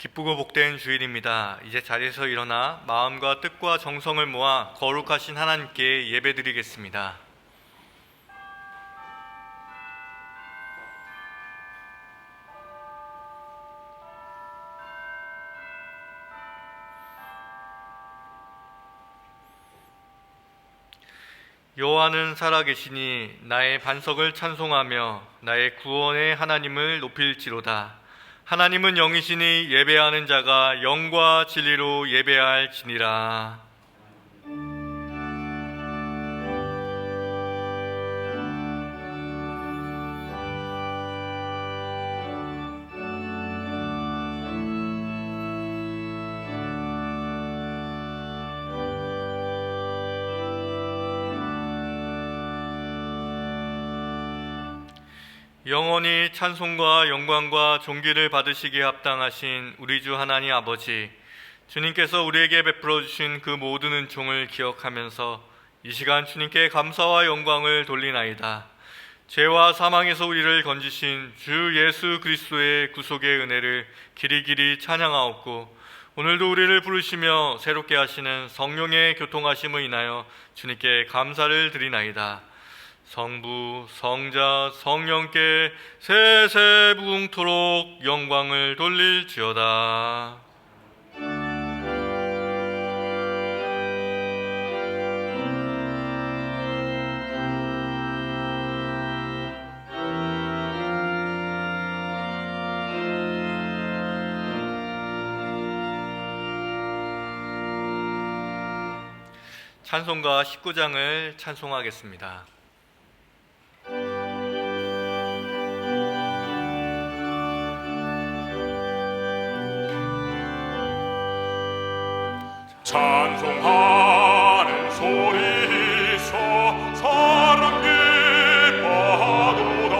기쁘고 복된 주일입니다. 이제 자리에서 일어나 마음과 뜻과 정성을 모아 거룩하신 하나님께 예배드리겠습니다. 여호와는 살아계시니 나의 반석을 찬송하며 나의 구원의 하나님을 높일지로다. 하나님은 영이시니 예배하는 자가 영과 진리로 예배할지니라. 영원히 찬송과 영광과 존귀를 받으시기에 합당하신 우리 주 하나님 아버지, 주님께서 우리에게 베풀어 주신 그 모든 은총을 기억하면서 이 시간 주님께 감사와 영광을 돌리나이다. 죄와 사망에서 우리를 건지신 주 예수 그리스도의 구속의 은혜를 길이길이 찬양하옵고, 오늘도 우리를 부르시며 새롭게 하시는 성령의 교통하심을 인하여 주님께 감사를 드리나이다. 성부, 성자, 성령께 세세무궁토록 영광을 돌릴지어다. 찬송가 19장을 찬송하겠습니다. 찬송하는 소리서 사람 기뻐하도다.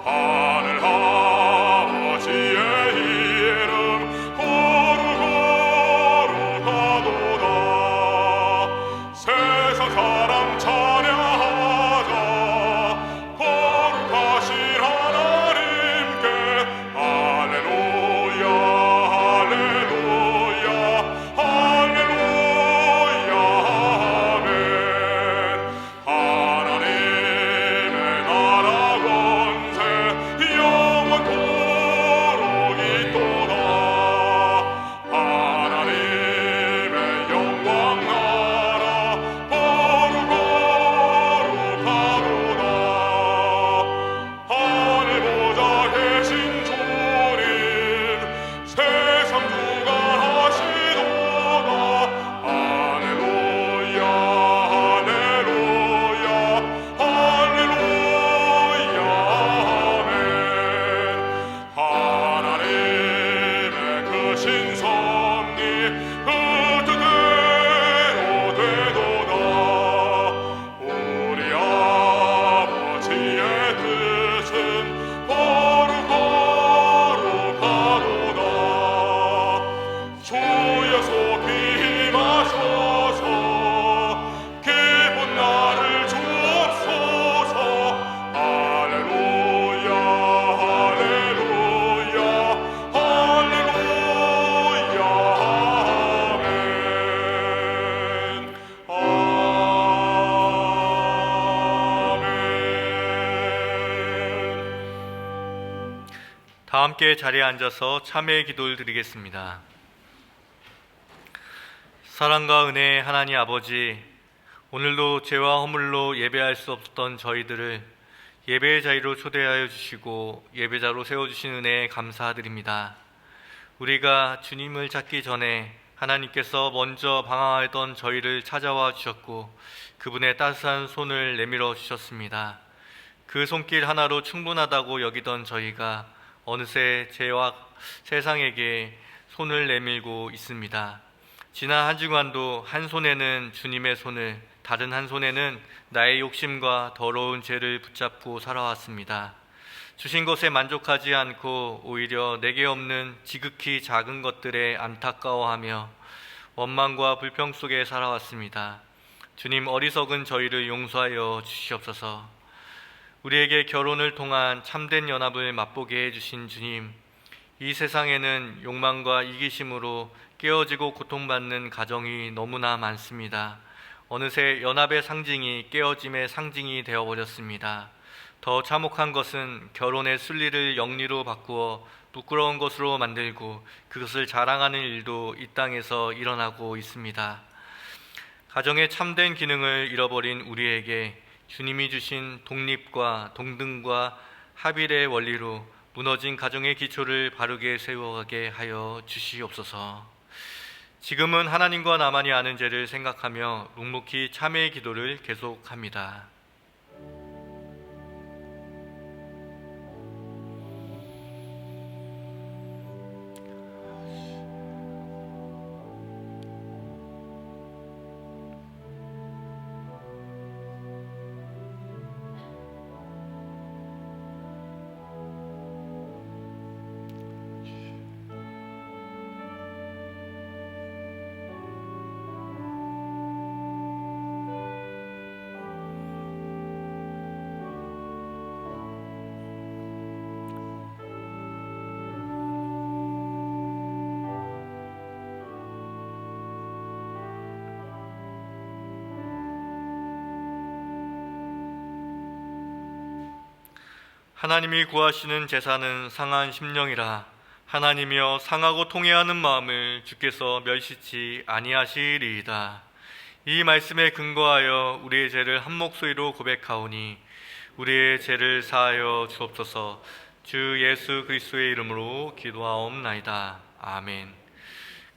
하늘 아버지의 이름 거룩거룩하도다. 세상 사람 찬양하자. 거룩하신 하나님께 할렐루야 할렐루야 아멘. 하나님의 나라 권세 영원토록 있도다. 하나님의 영광 나라 거룩거룩하도다. 하늘 보좌 계신 주님 세상 주관하시도다. 할렐루야 할렐루야 할렐루야 아멘. 하나님의 크신 섭리 그 뜻대로 되도다. 우리 아버지의 뜻은 거룩거룩하도다. 주여 속히 임하소서. 기쁜 날을 주옵소서. 할렐루야 할렐루야 할렐루야 아멘. 아멘. 다 함께 자리에 앉아서 참회의 기도를 드리겠습니다. 사랑과 은혜의 하나님 아버지, 오늘도 죄와 허물로 예배할 수 없었던 저희들을 예배의 자리로 초대하여 주시고 예배자로 세워주신 은혜에 감사드립니다. 우리가 주님을 찾기 전에 하나님께서 먼저 방황하던 저희를 찾아와 주셨고 그분의 따스한 손을 내밀어 주셨습니다. 그 손길 하나로 충분하다고 여기던 저희가 어느새 죄와 세상에게 손을 내밀고 있습니다. 지난 한 주간도 한 손에는 주님의 손을, 다른 한 손에는 나의 욕심과 더러운 죄를 붙잡고 살아왔습니다. 주신 것에 만족하지 않고 오히려 내게 없는 지극히 작은 것들에 안타까워하며 원망과 불평 속에 살아왔습니다. 주님, 어리석은 저희를 용서하여 주시옵소서. 우리에게 결혼을 통한 참된 연합을 맛보게 해주신 주님, 이 세상에는 욕망과 이기심으로 깨어지고 고통받는 가정이 너무나 많습니다. 어느새 연합의 상징이 깨어짐의 상징이 되어버렸습니다. 더 참혹한 것은 결혼의 순리를 영리로 바꾸어 부끄러운 것으로 만들고 그것을 자랑하는 일도 이 땅에서 일어나고 있습니다. 가정의 참된 기능을 잃어버린 우리에게 주님이 주신 독립과 동등과 합일의 원리로 무너진 가정의 기초를 바르게 세워가게 하여 주시옵소서. 지금은 하나님과 나만이 아는 죄를 생각하며 묵묵히 참회의 기도를 계속합니다. 하나님이 구하시는 제사는 상한 심령이라. 하나님이여 상하고 통회하는 마음을 주께서 멸시치 아니하시리이다. 이 말씀에 근거하여 우리의 죄를 한 목소리로 고백하오니 우리의 죄를 사하여 주옵소서. 주 예수 그리스도의 이름으로 기도하옵나이다. 아멘.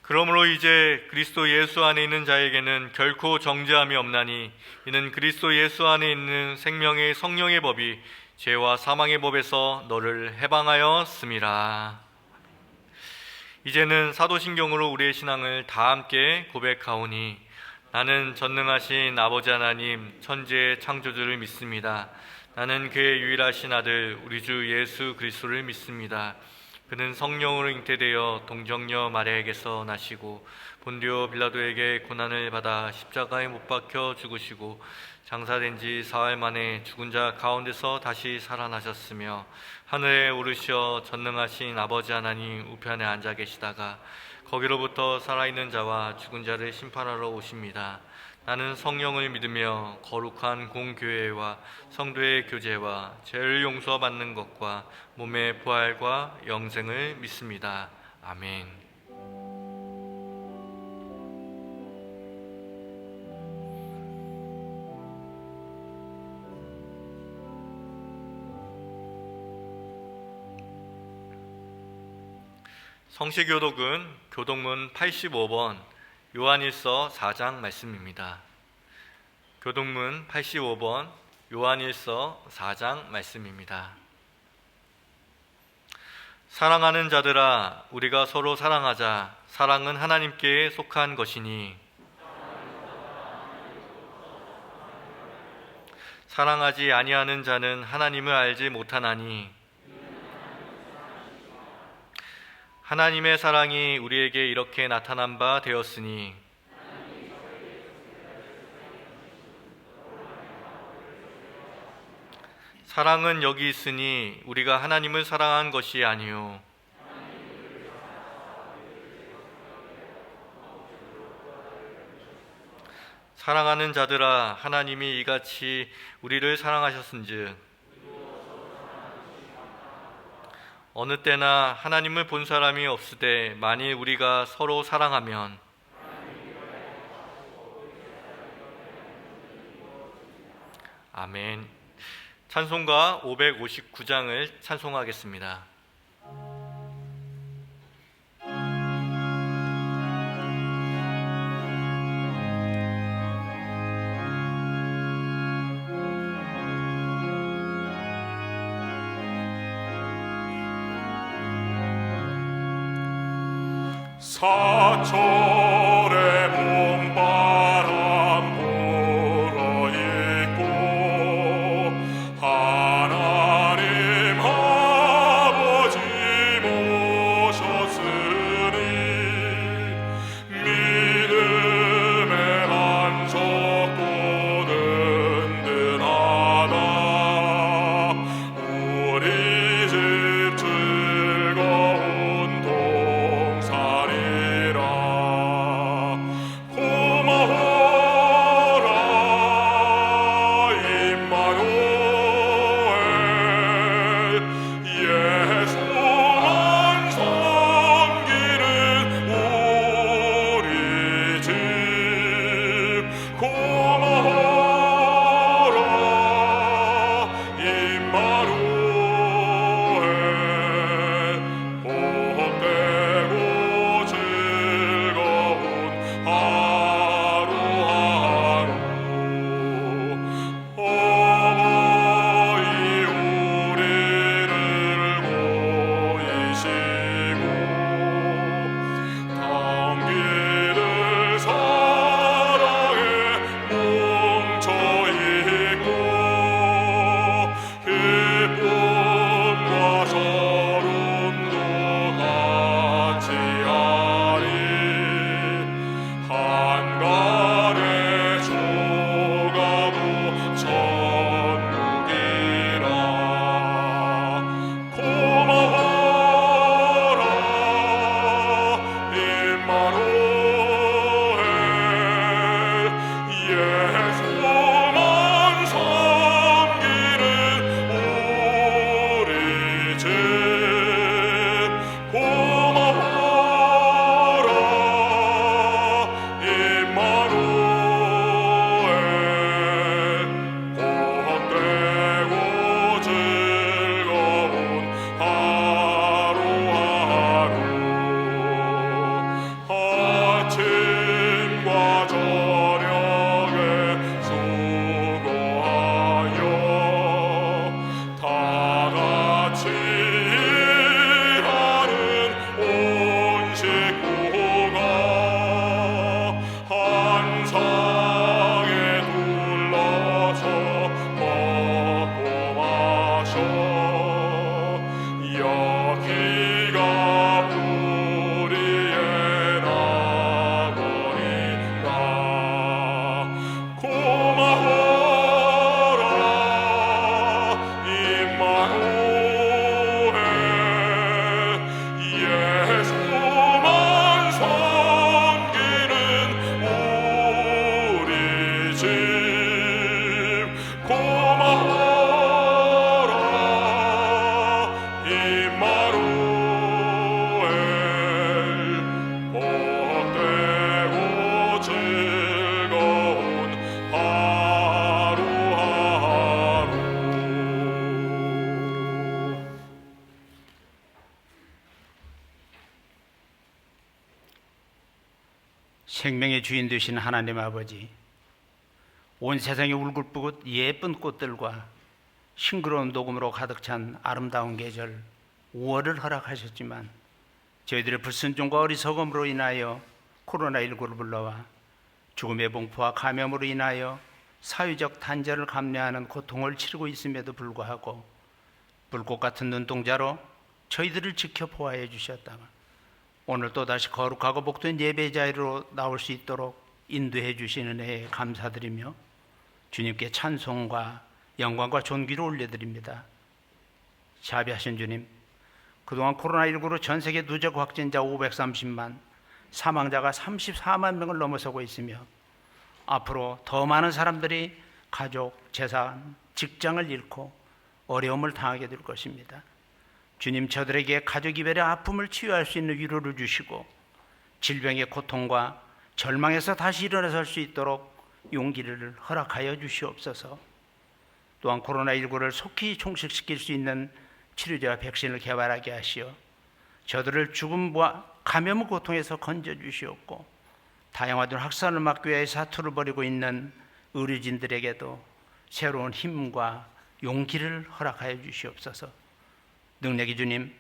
그러므로 이제 그리스도 예수 안에 있는 자에게는 결코 정죄함이 없나니 이는 그리스도 예수 안에 있는 생명의 성령의 법이 죄와 사망의 법에서 너를 해방하였음이라. 이제는 사도신경으로 우리의 신앙을 다 함께 고백하오니 나는 전능하신 아버지 하나님 천지의 창조주를 믿습니다. 나는 그의 유일하신 아들 우리 주 예수 그리스도를 믿습니다. 그는 성령으로 잉태되어 동정녀 마리아에게서 나시고 본디오 빌라도에게 고난을 받아 십자가에 못 박혀 죽으시고 장사된 지 사흘 만에 죽은 자 가운데서 다시 살아나셨으며 하늘에 오르시어 전능하신 아버지 하나님 우편에 앉아 계시다가 거기로부터 살아있는 자와 죽은 자를 심판하러 오십니다. 나는 성령을 믿으며 거룩한 공교회와 성도의 교제와 죄를 용서받는 것과 몸의 부활과 영생을 믿습니다. 아멘. 성시교독은 교독문 85번 요한일서 4장 말씀입니다. 교독문 85번 요한일서 4장 말씀입니다. 사랑하는 자들아 우리가 서로 사랑하자. 사랑은 하나님께 속한 것이니 사랑하지 아니하는 자는 하나님을 알지 못하나니 하나님의 사랑이 우리에게 이렇게 나타난 바 되었으니 사랑은 여기 있으니 우리가 하나님을 사랑한 것이 아니요 사랑하는 자들아 하나님이 이같이 우리를 사랑하셨은즉 어느 때나 하나님을 본 사람이 없으되 만일 우리가 서로 사랑하면 아멘. 찬송가 559장을 찬송하겠습니다. 사철의 봄바람 불어있고 하나님 아버지 모셨으니 믿음의 반석도 든든하다. 우리 집 즐거운 생명의 주인 되신 하나님 아버지, 온 세상에 울긋불긋 예쁜 꽃들과 싱그러운 녹음으로 가득 찬 아름다운 계절 5월을 허락하셨지만 저희들의 불순종과 어리석음으로 인하여 코로나19를 불러와 죽음의 공포와 감염으로 인하여 사회적 단절을 감내하는 고통을 치르고 있음에도 불구하고 불꽃 같은 눈동자로 저희들을 지켜 보호해 주셨다가 오늘 또다시 거룩하고 복된 예배 자리로 나올 수 있도록 인도해 주시는 은혜에 감사드리며 주님께 찬송과 영광과 존귀를 올려드립니다. 자비하신 주님, 그동안 코로나19로 전 세계 누적 확진자 530만, 사망자가 34만 명을 넘어서고 있으며 앞으로 더 많은 사람들이 가족, 재산, 직장을 잃고 어려움을 당하게 될 것입니다. 주님, 저들에게 가족 이별의 아픔을 치유할 수 있는 위로를 주시고 질병의 고통과 절망에서 다시 일어나설 수 있도록 용기를 허락하여 주시옵소서. 또한 코로나19를 속히 종식시킬 수 있는 치료제와 백신을 개발하게 하시어 저들을 죽음과 감염의 고통에서 건져주시옵고 다양화된 확산을 막기 위해 사투를 벌이고 있는 의료진들에게도 새로운 힘과 용기를 허락하여 주시옵소서. 능력의 주님,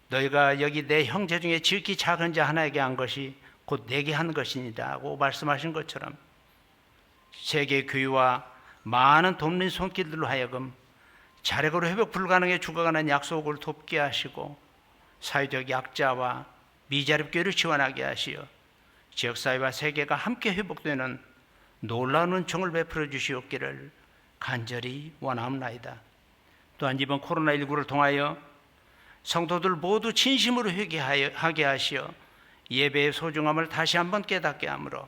너희가 여기 내 형제 중에 지극히 작은 자 하나에게 한 것이 곧 내게 한 것이니라고 말씀하신 것처럼 세계 교회와 많은 돕는 손길들로 하여금 자력으로 회복 불가능해 죽어가는 약속을 돕게 하시고 사회적 약자와 미자립 교회를 지원하게 하시어 지역사회와 세계가 함께 회복되는 놀라운 은총을 베풀어 주시옵기를 간절히 원하옵나이다. 또한 이번 코로나19를 통하여 성도들 모두 진심으로 회개하게 하시어 예배의 소중함을 다시 한번 깨닫게 하므로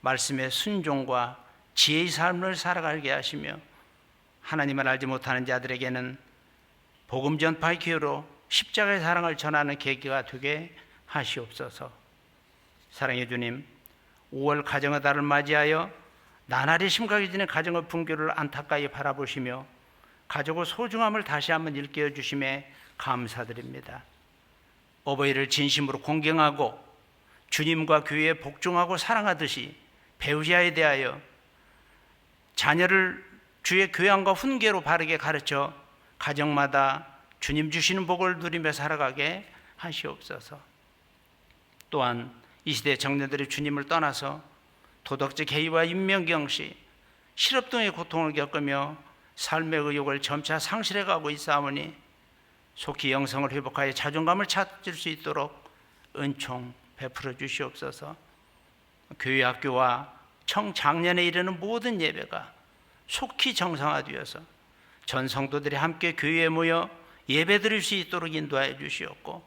말씀의 순종과 지혜의 삶을 살아가게 하시며 하나님을 알지 못하는 자들에게는 복음 전파의 기회로 십자가의 사랑을 전하는 계기가 되게 하시옵소서. 사랑의 주님, 5월 가정의 달을 맞이하여 나날이 심각해지는 가정의 분교를 안타까이 바라보시며 가족의 소중함을 다시 한번 일깨워 주심에 감사드립니다. 어버이를 진심으로 공경하고 주님과 교회에 복종하고 사랑하듯이 배우자에 대하여 자녀를 주의 교양과 훈계로 바르게 가르쳐 가정마다 주님 주시는 복을 누리며 살아가게 하시옵소서. 또한 이 시대 청년들이 주님을 떠나서 도덕적 해이와 인명경시, 실업 등의 고통을 겪으며 삶의 의욕을 점차 상실해가고 있사오니 속히 영성을 회복하여 자존감을 찾을 수 있도록 은총 베풀어 주시옵소서. 교회 학교와 청장년에 이르는 모든 예배가 속히 정상화되어서 전 성도들이 함께 교회에 모여 예배드릴 수 있도록 인도하여 주시옵고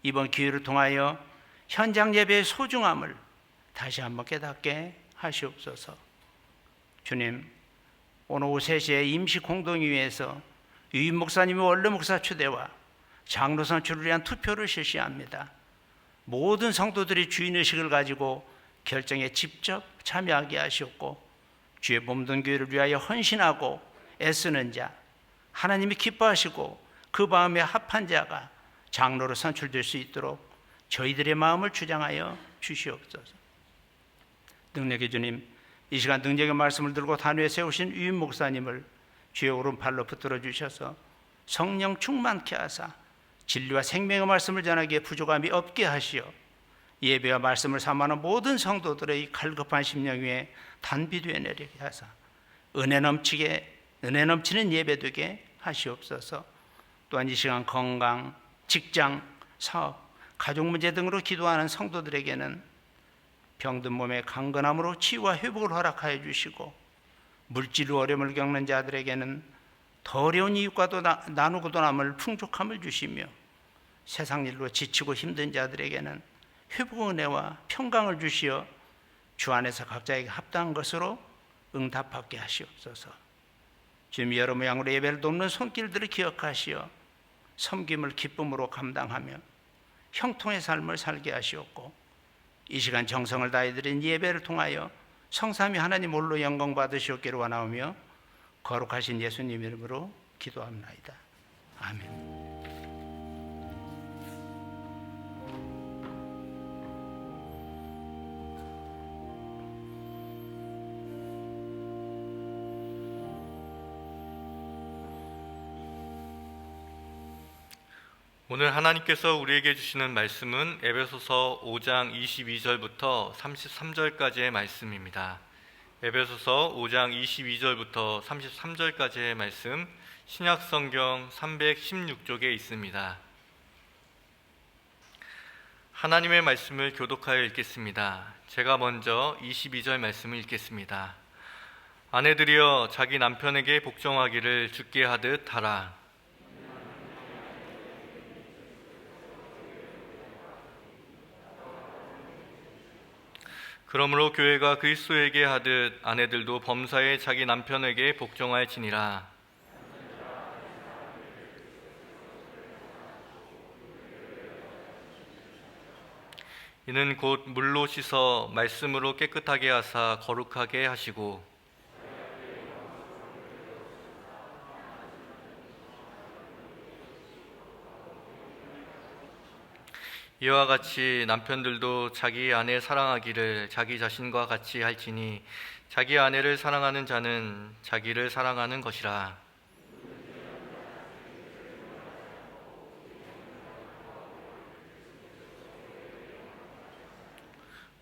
이번 기회를 통하여 현장 예배의 소중함을 다시 한번 깨닫게 하시옵소서. 주님, 오늘 오후 3시에 임시 공동위에서 유임 목사님의 원로 목사 추대와 장로 선출을 위한 투표를 실시합니다. 모든 성도들이 주인의식을 가지고 결정에 직접 참여하게 하시옵고 주의 몸된 교회를 위하여 헌신하고 애쓰는 자, 하나님이 기뻐하시고 그 마음에 합한 자가 장로로 선출될 수 있도록 저희들의 마음을 주장하여 주시옵소서. 능력의 주님, 이 시간 능력의 말씀을 들고 단위에 세우신 유임 목사님을 주의 오른팔로 붙들어 주셔서 성령 충만케 하사 진리와 생명의 말씀을 전하기에 부족함이 없게 하시어 예배와 말씀을 삼하는 모든 성도들의 갈급한 심령 위에 단비되어 내리게 하사 은혜 넘치는 예배 되게 하시옵소서. 또한 이 시간 건강, 직장, 사업, 가족 문제 등으로 기도하는 성도들에게는 병든 몸의 강건함으로 치유와 회복을 허락하여 주시고 물질로 어려움을 겪는 자들에게는 더 어려운 이웃과도 나누고도 남을 풍족함을 주시며 세상 일로 지치고 힘든 자들에게는 회복 은혜와 평강을 주시어 주 안에서 각자에게 합당한 것으로 응답받게 하시옵소서. 주님, 여러 모양으로 예배를 돕는 손길들을 기억하시어 섬김을 기쁨으로 감당하며 형통의 삶을 살게 하시옵고 이 시간 정성을 다해 드린 예배를 통하여 성삼위 하나님 홀로 영광 받으시옵기를 원하오며 거룩하신 예수님 이름으로 기도합나이다. 아멘. 오늘 하나님께서 우리에게 주시는 말씀은 에베소서 5장 22절부터 33절까지의 말씀입니다. 에베소서 5장 22절부터 33절까지의 말씀, 신약성경 316쪽에 있습니다. 하나님의 말씀을 교독하여 읽겠습니다. 제가 먼저 22절 말씀을 읽겠습니다. 아내들이여 자기 남편에게 복종하기를 주께 하듯 하라. 그러므로 교회가 그리스도에게 하듯 아내들도 범사에 자기 남편에게 복종할지니라. 이는 곧 물로 씻어 말씀으로 깨끗하게 하사 거룩하게 하시고 이와 같이 남편들도 자기 아내 사랑하기를 자기 자신과 같이 할지니 자기 아내를 사랑하는 자는 자기를 사랑하는 것이라.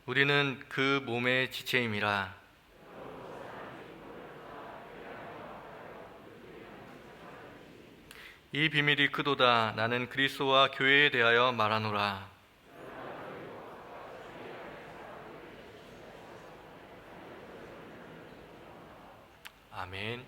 우리는 그 몸의 지체임이라. 이 비밀이 크도다. 나는 그리스도와 교회에 대하여 말하노라. 아멘.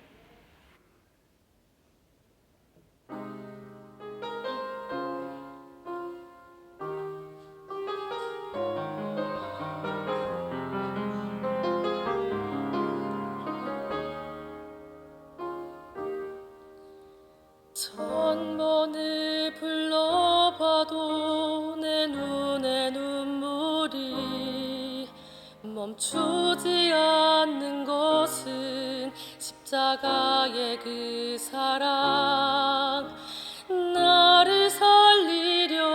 천번을 불러봐도 내 눈에 눈물이 멈추지 않는 것은 십자가의 그 사랑. 나를 살리려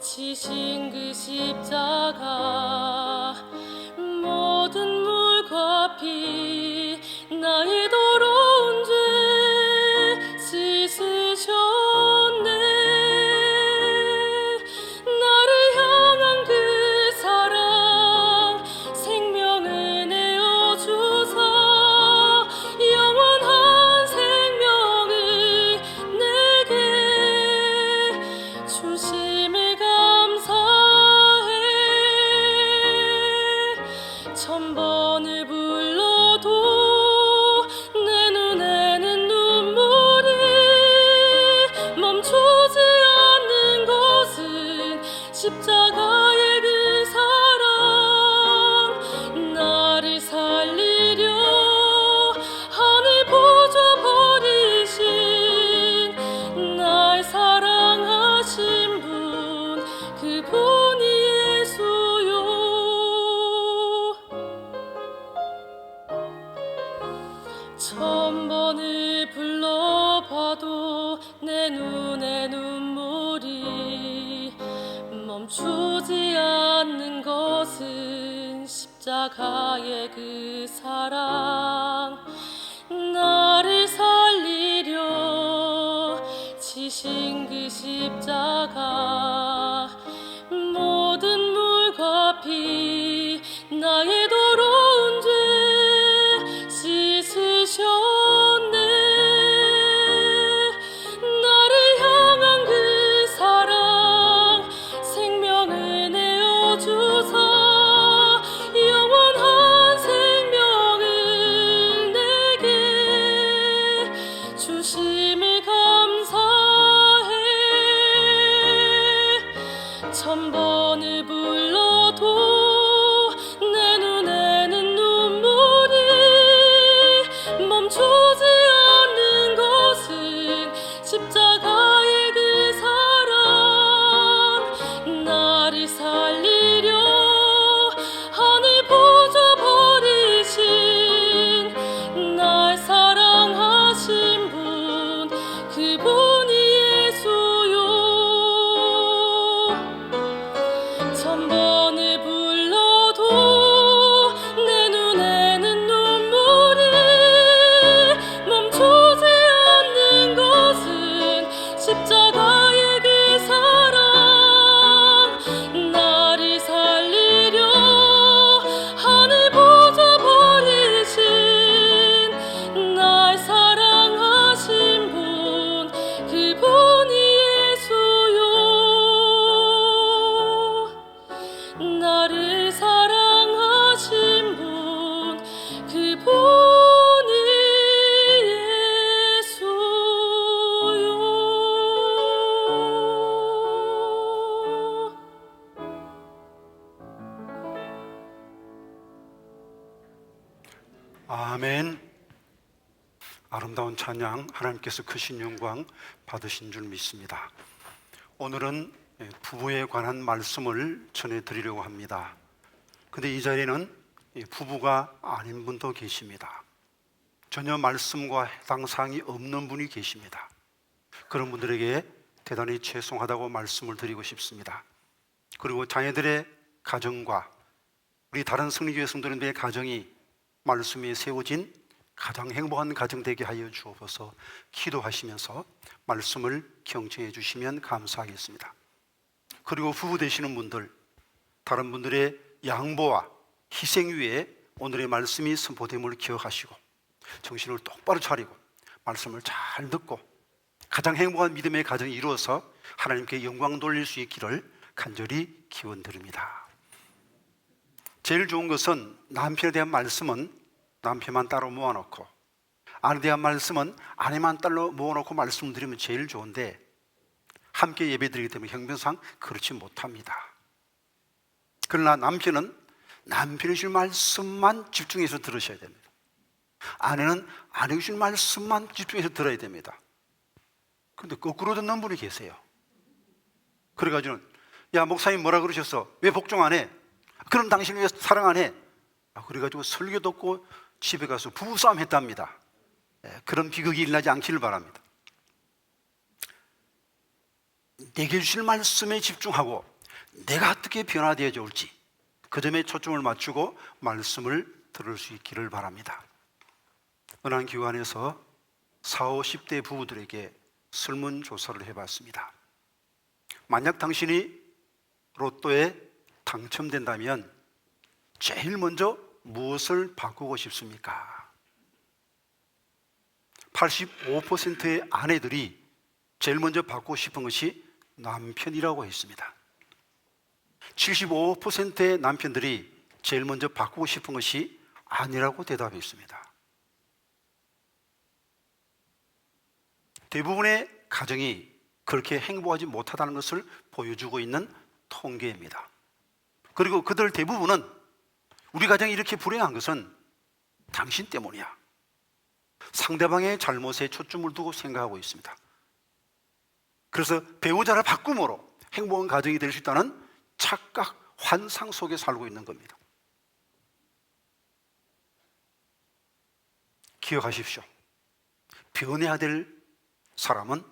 지신 그 십자가, 모든 물과 피 나의 더러운 죄 씻으셨네. 나를 향한 그 사랑, 생명을 내어주사 영원한 생명을 내게 주심을 감사해. 천번을 불러도 내 눈에는 눈물이 멈추지 않는 것은 십자가의 그 사랑. 나를 살리려 하늘 보좌 버리신 날 사랑하신 분, 그분이 예수요. 천번을 불러봐도 내 눈에 눈물이 멈추지 않는 것은 십자가의 그 사랑. 나를 살리려 지신 그 십자가, 모든 물과 피 나의 더러운 죄 씻으셨네. 나를 향한 그 사랑, 생명을 내어주사 영원한 생명을 내게 주심을 감사해. 천번을 불러도 내 눈에는 눈물이 멈추지 않는 것은 십자가의 그 사랑. 나를 살리려 하늘 보좌 버리신 날 사랑하신 분, 그분이 예수요. 아멘. 아름다운 찬양, 하나님께서 크신 영광 받으신 줄 믿습니다. 오늘은 부부에 관한 말씀을 전해드리려고 합니다. 근데 이 자리에는 부부가 아닌 분도 계십니다. 전혀 말씀과 해당 사항이 없는 분이 계십니다. 그런 분들에게 대단히 죄송하다고 말씀을 드리고 싶습니다. 그리고 자녀들의 가정과 우리 다른 성리교회 성도님들의 가정이 말씀에 세워진 가장 행복한 가정 되게 하여 주옵소서. 기도하시면서 말씀을 경청해 주시면 감사하겠습니다. 그리고 부부 되시는 분들, 다른 분들의 양보와 희생 위에 오늘의 말씀이 선포됨을 기억하시고 정신을 똑바로 차리고 말씀을 잘 듣고 가장 행복한 믿음의 가정이 이루어서 하나님께 영광 돌릴 수 있기를 간절히 기원드립니다. 제일 좋은 것은 남편에 대한 말씀은 남편만 따로 모아놓고 아내에 대한 말씀은 아내만 따로 모아놓고 말씀을 드리면 제일 좋은데 함께 예배드리기 때문에 형편상 그렇지 못합니다. 그러나 남편은 남편이 주신 말씀만 집중해서 들으셔야 됩니다. 아내는 아내가 주신 말씀만 집중해서 들어야 됩니다. 그런데 거꾸로 듣는 분이 계세요. 그래가지고는 야 목사님 뭐라 그러셨어? 왜 복종 안 해? 그럼 당신을 왜 사랑 안 해? 그래가지고 설교 듣고 집에 가서 부부싸움 했답니다. 그런 비극이 일어나지 않기를 바랍니다. 내게 주실 말씀에 집중하고 내가 어떻게 변화되어 좋을지 그 점에 초점을 맞추고 말씀을 들을 수 있기를 바랍니다. 은한기관에서 40, 50대 부부들에게 설문조사를 해봤습니다. 만약 당신이 로또에 당첨된다면 제일 먼저 무엇을 바꾸고 싶습니까? 85%의 아내들이 제일 먼저 바꾸고 싶은 것이 남편이라고 했습니다. 75%의 남편들이 제일 먼저 바꾸고 싶은 것이 아니라고 대답했습니다. 대부분의 가정이 그렇게 행복하지 못하다는 것을 보여주고 있는 통계입니다. 그리고 그들 대부분은 우리 가정이 이렇게 불행한 것은 당신 때문이야. 상대방의 잘못에 초점을 두고 생각하고 있습니다. 그래서 배우자를 바꿈으로 행복한 가정이 될 수 있다는 착각, 환상 속에 살고 있는 겁니다. 기억하십시오. 변해야 될 사람은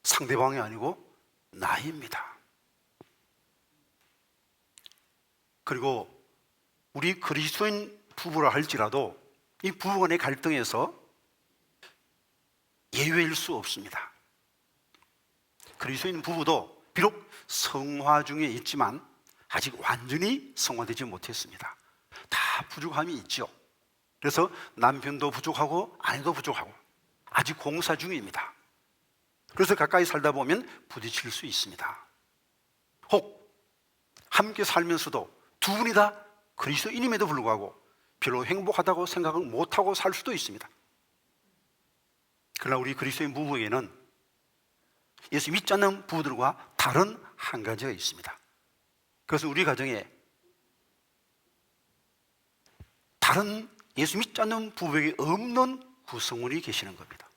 상대방이 아니고 나입니다. 그리고 우리 그리스도인 부부라 할지라도 이 부부간의 갈등에서 예외일 수 없습니다. 그리스도인 부부도 비록 성화 중에 있지만 아직 완전히 성화되지 못했습니다. 다 부족함이 있죠. 그래서 남편도 부족하고 아내도 부족하고 아직 공사 중입니다. 그래서 가까이 살다 보면 부딪힐 수 있습니다. 혹 함께 살면서도 두 분이 다 그리스도인임에도 불구하고 별로 행복하다고 생각을 못하고 살 수도 있습니다. 그러나 우리 그리스도인 부부에게는 예수 믿지 않는 부부들과 다른 한 가지가 있습니다. 그것은 우리 가정에 다른 예수 믿지 않는 부부에게 없는 구성원이 계시는 겁니다.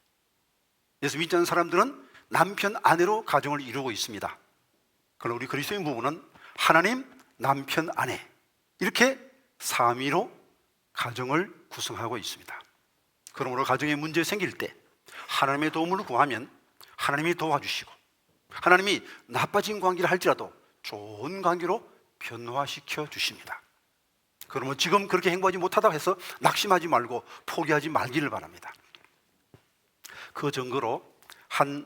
예수 믿지 않는 사람들은 남편, 아내로 가정을 이루고 있습니다. 그러나 우리 그리스도인 부부는 하나님, 남편, 아내 이렇게 삼위로 가정을 구성하고 있습니다. 그러므로 가정에 문제 생길 때 하나님의 도움을 구하면 하나님이 도와주시고 하나님이 나빠진 관계를 할지라도 좋은 관계로 변화시켜 주십니다. 그러면 지금 그렇게 행복하지 못하다고 해서 낙심하지 말고 포기하지 말기를 바랍니다. 그 증거로 한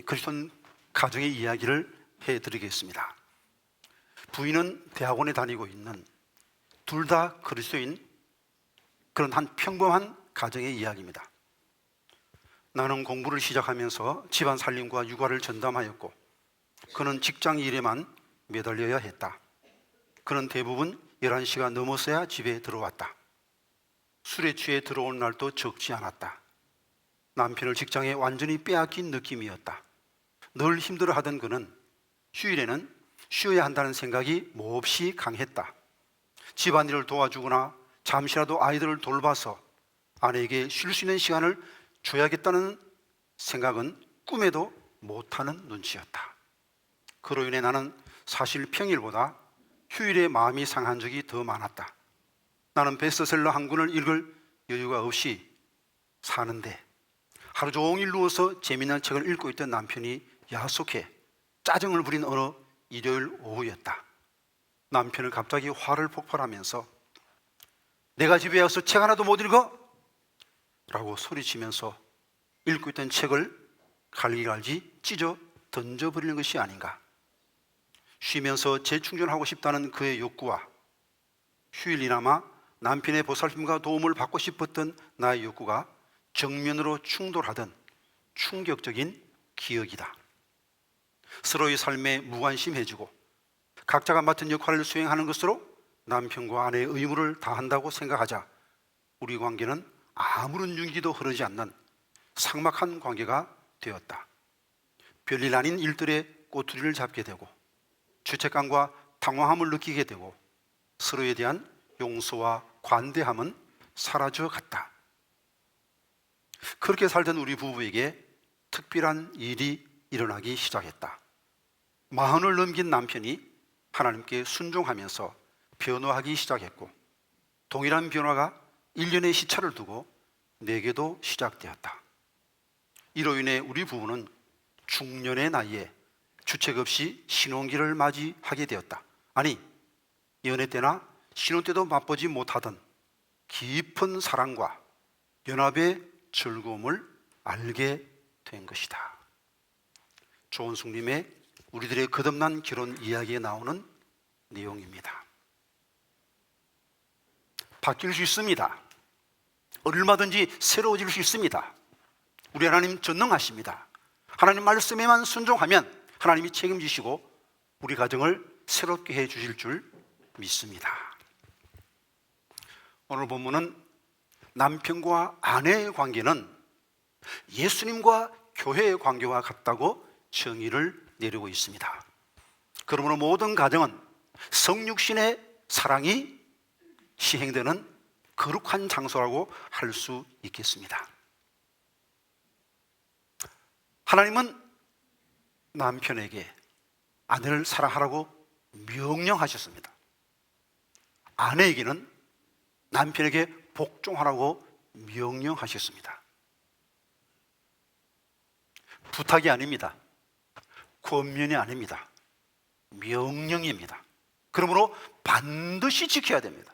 그리스도인 가정의 이야기를 해드리겠습니다. 부인은 대학원에 다니고 있는 둘 다 그리스도인 그런 한 평범한 가정의 이야기입니다. 나는 공부를 시작하면서 집안 살림과 육아를 전담하였고 그는 직장 일에만 매달려야 했다. 그는 대부분 11시가 넘어서야 집에 들어왔다. 술에 취해 들어온 날도 적지 않았다. 남편을 직장에 완전히 빼앗긴 느낌이었다. 늘 힘들어하던 그는 휴일에는 쉬어야 한다는 생각이 몹시 강했다. 집안일을 도와주거나 잠시라도 아이들을 돌봐서 아내에게 쉴 수 있는 시간을 줘야겠다는 생각은 꿈에도 못하는 눈치였다. 그로 인해 나는 사실 평일보다 휴일에 마음이 상한 적이 더 많았다. 나는 베스트셀러 한 권을 읽을 여유가 없이 사는데 하루 종일 누워서 재미난 책을 읽고 있던 남편이 야속해 짜증을 부린 어느 일요일 오후였다. 남편은 갑자기 화를 폭발하면서 내가 집에 와서 책 하나도 못 읽어? 라고 소리치면서 읽고 있던 책을 갈기갈기 찢어 던져버리는 것이 아닌가. 쉬면서 재충전하고 싶다는 그의 욕구와 휴일이나마 남편의 보살핌과 도움을 받고 싶었던 나의 욕구가 정면으로 충돌하던 충격적인 기억이다. 서로의 삶에 무관심해지고 각자가 맡은 역할을 수행하는 것으로 남편과 아내의 의무를 다한다고 생각하자 우리 관계는 아무런 윤기도 흐르지 않는 삭막한 관계가 되었다. 별일 아닌 일들에 꼬투리를 잡게 되고 죄책감과 당황함을 느끼게 되고 서로에 대한 용서와 관대함은 사라져 갔다. 그렇게 살던 우리 부부에게 특별한 일이 일어나기 시작했다. 40을 넘긴 남편이 하나님께 순종하면서 변화하기 시작했고 동일한 변화가 1년의 시차를 두고 내게도 시작되었다. 이로 인해 우리 부부는 중년의 나이에 주책 없이 신혼기를 맞이하게 되었다. 아니, 연애 때나 신혼 때도 맛보지 못하던 깊은 사랑과 연합의 즐거움을 알게 된 것이다. 조은숙님의 우리들의 거듭난 결혼 이야기에 나오는 내용입니다. 바뀔 수 있습니다. 얼마든지 새로워질 수 있습니다. 우리 하나님 전능하십니다. 하나님 말씀에만 순종하면 하나님이 책임지시고 우리 가정을 새롭게 해 주실 줄 믿습니다. 오늘 본문은 남편과 아내의 관계는 예수님과 교회의 관계와 같다고 정의를 내리고 있습니다. 그러므로 모든 가정은 성육신의 사랑이 시행되는 거룩한 장소라고 할 수 있겠습니다. 하나님은 남편에게 아내를 사랑하라고 명령하셨습니다. 아내에게는 남편에게 복종하라고 명령하셨습니다. 부탁이 아닙니다. 권면이 아닙니다. 명령입니다. 그러므로 반드시 지켜야 됩니다.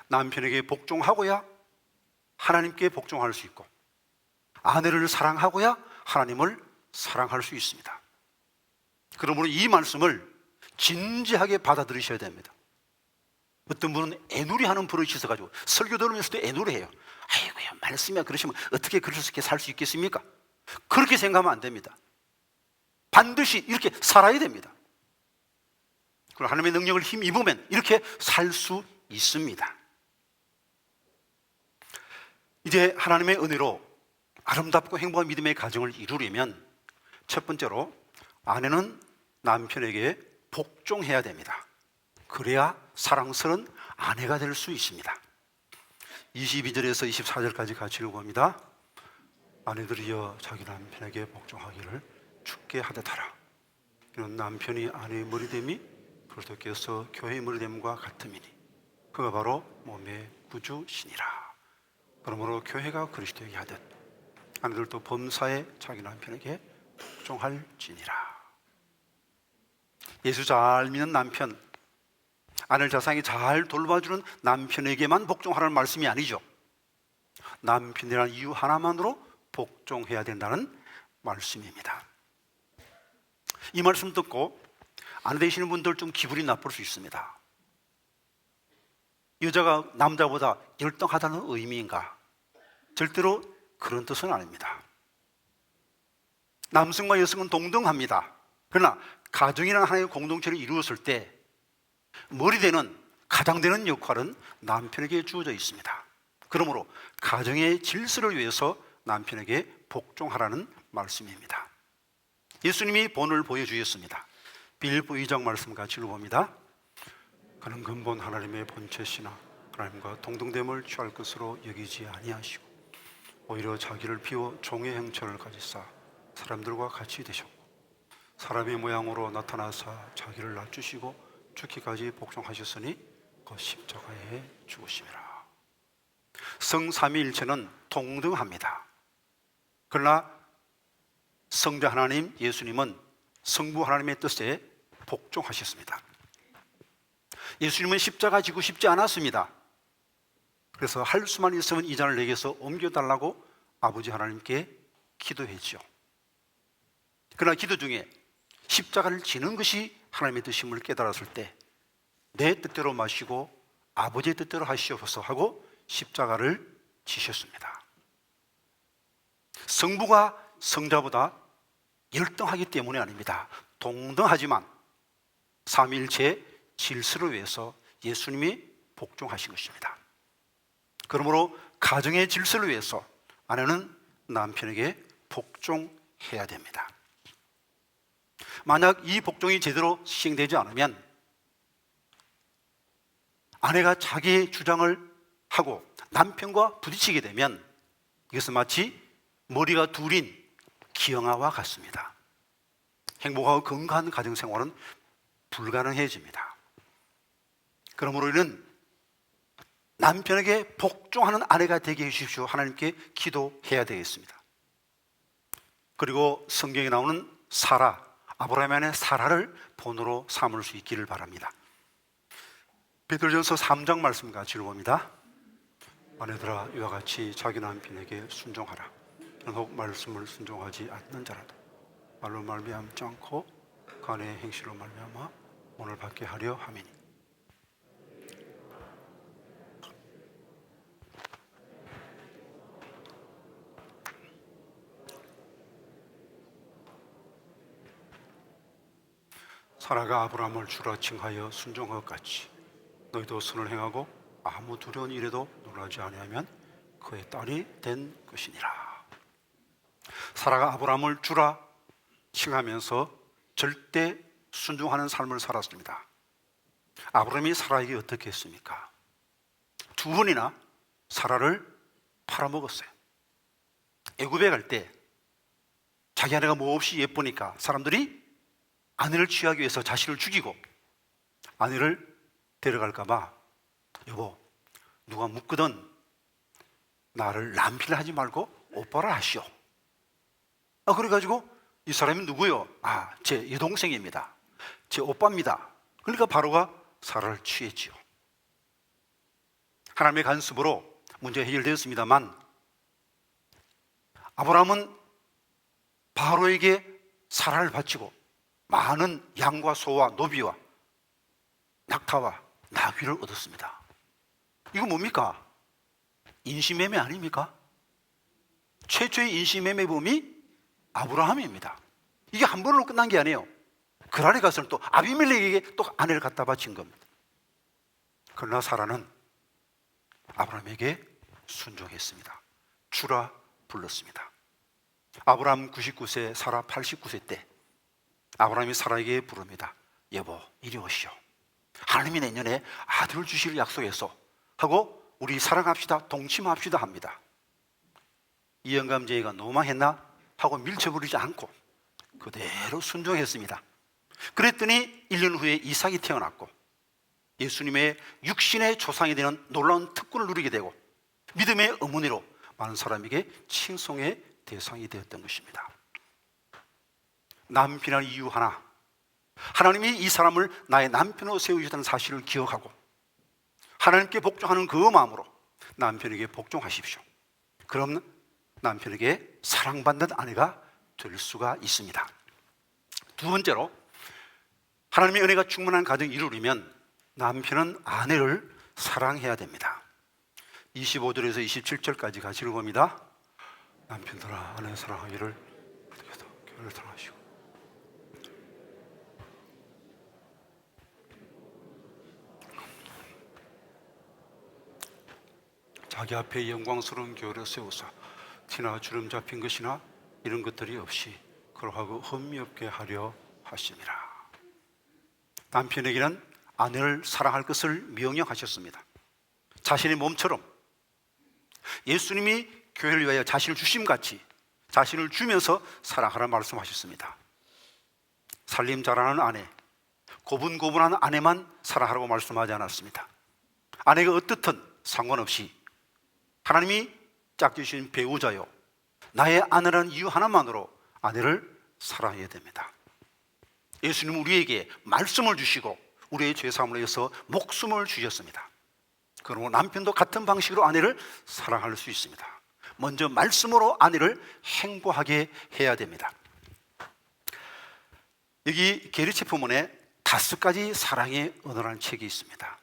남편에게 복종하고야 하나님께 복종할 수 있고 아내를 사랑하고야 하나님을 사랑할 수 있습니다. 그러므로 이 말씀을 진지하게 받아들이셔야 됩니다. 어떤 분은 애누리하는 버릇이 있어가지고 설교 들으면서도 애누리해요. 아이고야, 말씀이야 그러시면 어떻게 그렇게 살 수 있겠습니까? 그렇게 생각하면 안 됩니다. 반드시 이렇게 살아야 됩니다. 그리고 하나님의 능력을 힘입으면 이렇게 살 수 있습니다. 이제 하나님의 은혜로 아름답고 행복한 믿음의 가정을 이루려면 첫 번째로 아내는 남편에게 복종해야 됩니다. 그래야 사랑스러운 아내가 될 수 있습니다. 22절에서 24절까지 같이 읽어봅니다. 아내들이여 자기 남편에게 복종하기를 주께 하듯하라. 이는 남편이 아내의 머리됨이 그리스도께서 교회의 머리됨과 같음이니 그가 바로 몸의 구주시니라. 그러므로 교회가 그리스도에게 하듯 아내들도 범사에 자기 남편에게 복종할지니라. 예수 잘 믿는 남편, 아내를 자상히 잘 돌봐주는 남편에게만 복종하라는 말씀이 아니죠. 남편이라는 이유 하나만으로 복종해야 된다는 말씀입니다. 이 말씀 듣고 아내 되시는 분들 좀 기분이 나쁠 수 있습니다. 여자가 남자보다 열등하다는 의미인가? 절대로 그런 뜻은 아닙니다. 남성과 여성은 동등합니다. 그러나 가정이라는 하나의 공동체를 이루었을 때 머리되는 가장 되는 역할은 남편에게 주어져 있습니다. 그러므로 가정의 질서를 위해서 남편에게 복종하라는 말씀입니다. 예수님이 본을 보여주셨습니다. 빌립보 2장 말씀 같이 읽어봅니다. 그는 근본 하나님의 본체시나 하나님과 동등됨을 취할 것으로 여기지 아니하시고 오히려 자기를 비워 종의 형체를 가지사 사람들과 같이 되셨고 사람의 모양으로 나타나사 자기를 낮추시고 죽기까지 복종하셨으니 그 십자가에 죽으심이라. 성삼위일체는 동등합니다. 그러나 성자 하나님 예수님은 성부 하나님의 뜻에 복종하셨습니다. 예수님은 십자가 지고 싶지 않았습니다. 그래서 할 수만 있으면 이 잔을 내게서 옮겨달라고 아버지 하나님께 기도했죠. 그러나 기도 중에 십자가를 지는 것이 하나님의 뜻임을 깨달았을 때 내 뜻대로 마시고 아버지의 뜻대로 하시옵소서 하고 십자가를 지셨습니다. 성부가 성자보다 열등하기 때문이 아닙니다. 동등하지만 삼위일체의 질서를 위해서 예수님이 복종하신 것입니다. 그러므로 가정의 질서를 위해서 아내는 남편에게 복종해야 됩니다. 만약 이 복종이 제대로 시행되지 않으면 아내가 자기의 주장을 하고 남편과 부딪히게 되면 이것은 마치 머리가 둘인 기형아와 같습니다. 행복하고 건강한 가정생활은 불가능해집니다. 그러므로 이는 남편에게 복종하는 아내가 되게 해주십시오. 하나님께 기도해야 되겠습니다. 그리고 성경에 나오는 사라, 아브라함의 사라를 본으로 삼을 수 있기를 바랍니다. 베드로전서 3장 말씀 같이 읽어봅니다. 아내들아 이와 같이 자기 남편에게 순종하라. 혹 말씀을 순종하지 않는 자라도 말로 말미암지 않고 간의 행실로 말미암아 오늘 받게 하려 함이니. 사라가 아브라함을 주라 칭하여 순종한 것 같이 너희도 선을 행하고 아무 두려운 일에도 놀라지 아니하면 그의 딸이 된 것이니라. 사라가 아브라함을 주라 칭하면서 절대 순종하는 삶을 살았습니다. 아브라함이 사라에게 어떻게 했습니까? 두 번이나 사라를 팔아먹었어요. 애굽에 갈 때 자기 아내가 몹시 예쁘니까 사람들이 아내를 취하기 위해서 자신을 죽이고 아내를 데려갈까 봐 여보 누가 묻거든 나를 남편을 하지 말고 오빠라 하시오. 그래가지고 이 사람이 누구요? 제 여동생입니다. 제 오빠입니다. 그러니까 바로가 사라를 취했지요. 하나님의 간섭으로 문제가 해결되었습니다만 아브라함은 바로에게 사라를 바치고 많은 양과 소와 노비와 낙타와 나귀를 얻었습니다. 이거 뭡니까? 인신매매 아닙니까? 최초의 인신매매범이 아브라함입니다. 이게 한 번으로 끝난 게 아니에요. 그랄에 가서는 또 아비멜렉에게 또 아내를 갖다 바친 겁니다. 그러나 사라는 아브라함에게 순종했습니다. 주라 불렀습니다. 아브라함 99세, 사라 89세 때 아브라함이 사라에게 부릅니다. 여보 이리 오시오. 하나님이 내년에 아들을 주실 약속했어 하고 우리 사랑합시다 동침합시다 합니다. 이 영감쟁이가 너무 망했나 하고 밀쳐버리지 않고 그대로 순종했습니다. 그랬더니 1년 후에 이삭이 태어났고 예수님의 육신의 조상이 되는 놀라운 특권을 누리게 되고 믿음의 어머니로 많은 사람에게 칭송의 대상이 되었던 것입니다. 남편이라는 이유 하나, 하나님이 이 사람을 나의 남편으로 세우셨다는 사실을 기억하고 하나님께 복종하는 그 마음으로 남편에게 복종하십시오. 그럼 남편에게 사랑받는 아내가 될 수가 있습니다. 두 번째로 하나님의 은혜가 충만한 가정을 이루려면 남편은 아내를 사랑해야 됩니다. 25절에서 27절까지 같이 읽어봅니다. 남편들아 아내 사랑하기를 결단하시고 자기 앞에 영광스러운 교회를 세우사 티나 주름 잡힌 것이나 이런 것들이 없이 그러하고 흠이 없게 하려 하심이라. 남편에게는 아내를 사랑할 것을 명령하셨습니다. 자신의 몸처럼 예수님이 교회를 위하여 자신을 주심같이 자신을 주면서 사랑하라 말씀하셨습니다. 살림 잘하는 아내, 고분고분한 아내만 사랑하라고 말씀하지 않았습니다. 아내가 어떻든 상관없이 하나님이 짝지으신 배우자요, 나의 아내라는 이유 하나만으로 아내를 사랑해야 됩니다. 예수님은 우리에게 말씀을 주시고 우리의 죄사함을 위해서 목숨을 주셨습니다. 그러므로 남편도 같은 방식으로 아내를 사랑할 수 있습니다. 먼저 말씀으로 아내를 행복하게 해야 됩니다. 여기 게르체 포문에 5가지 사랑의 언어라는 책이 있습니다.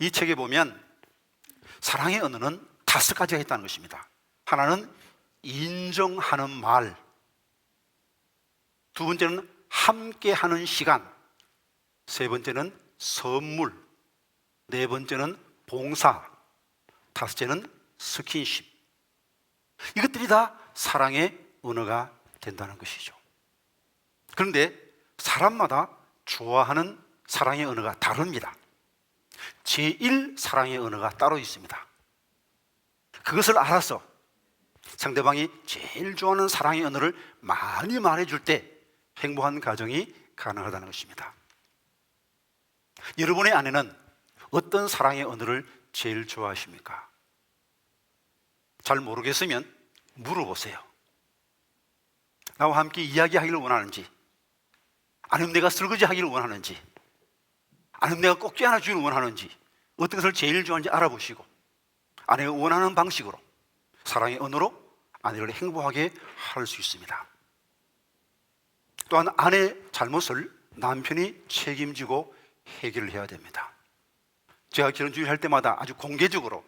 이 책에 보면 사랑의 언어는 5가지가 있다는 것입니다. 하나는 인정하는 말, 두 번째는 함께하는 시간, 세 번째는 선물, 네 번째는 봉사, 다섯째는 스킨십. 이것들이 다 사랑의 언어가 된다는 것이죠. 그런데 사람마다 좋아하는 사랑의 언어가 다릅니다. 제1 사랑의 언어가 따로 있습니다. 그것을 알아서 상대방이 제일 좋아하는 사랑의 언어를 많이 말해줄 때 행복한 가정이 가능하다는 것입니다. 여러분의 아내는 어떤 사랑의 언어를 제일 좋아하십니까? 잘 모르겠으면 물어보세요. 나와 함께 이야기하기를 원하는지, 아니면 내가 설거지 하기를 원하는지, 아니면 내가 꼭지 하나 주기를 원하는지, 어떤 것을 제일 좋아하는지 알아보시고 아내가 원하는 방식으로 사랑의 언어로 아내를 행복하게 할 수 있습니다. 또한 아내의 잘못을 남편이 책임지고 해결을 해야 됩니다. 제가 결혼 주의할 때마다 아주 공개적으로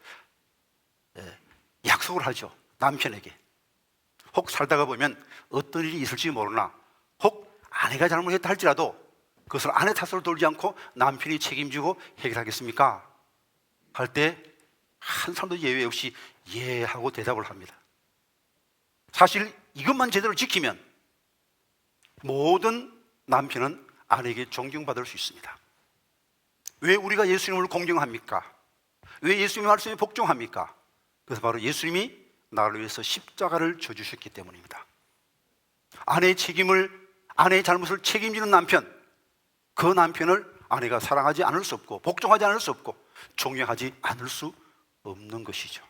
약속을 하죠. 남편에게. 혹 살다가 보면 어떤 일이 있을지 모르나, 혹 아내가 잘못했다 할지라도 그것을 아내 탓으로 돌지 않고 남편이 책임지고 해결하겠습니까? 할 때 한 사람도 예외 없이 예 하고 대답을 합니다. 사실 이것만 제대로 지키면 모든 남편은 아내에게 존경받을 수 있습니다. 왜 우리가 예수님을 공경합니까? 왜 예수님의 말씀에 복종합니까? 그래서 바로 예수님이 나를 위해서 십자가를 져주셨기 때문입니다. 아내의 잘못을 책임지는 남편, 그 남편을 아내가 사랑하지 않을 수 없고 복종하지 않을 수 없고 존경하지 않을 수 없는 것이죠.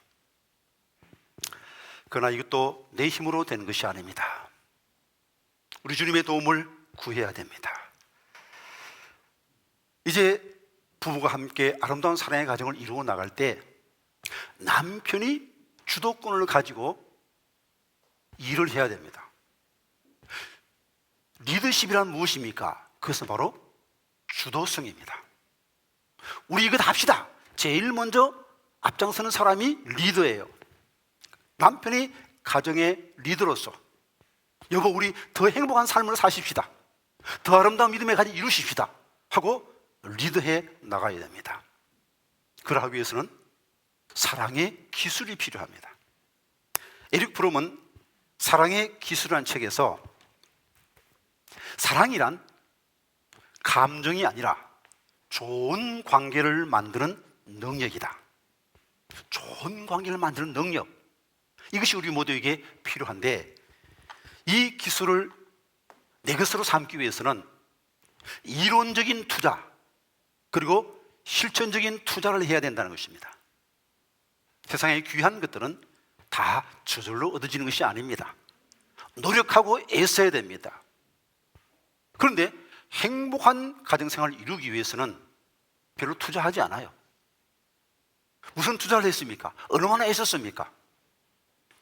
그러나 이것도 내 힘으로 되는 것이 아닙니다. 우리 주님의 도움을 구해야 됩니다. 이제 부부가 함께 아름다운 사랑의 가정을 이루어 나갈 때 남편이 주도권을 가지고 일을 해야 됩니다. 리더십이란 무엇입니까? 그것은 바로 주도성입니다. 우리 이것 합시다. 제일 먼저 앞장서는 사람이 리더예요. 남편이 가정의 리더로서 여보 우리 더 행복한 삶을 사십시다, 더 아름다운 믿음의 가정 이루십시다 하고 리더해 나가야 됩니다. 그러하기 위해서는 사랑의 기술이 필요합니다. 에릭 프롬은 사랑의 기술이라는 책에서 사랑이란 감정이 아니라 좋은 관계를 만드는 능력이다. 좋은 관계를 만드는 능력, 이것이 우리 모두에게 필요한데 이 기술을 내 것으로 삼기 위해서는 이론적인 투자 그리고 실천적인 투자를 해야 된다는 것입니다. 세상의 귀한 것들은 다 저절로 얻어지는 것이 아닙니다. 노력하고 애써야 됩니다. 그런데 행복한 가정생활을 이루기 위해서는 별로 투자하지 않아요. 무슨 투자를 했습니까? 얼마나 애썼습니까?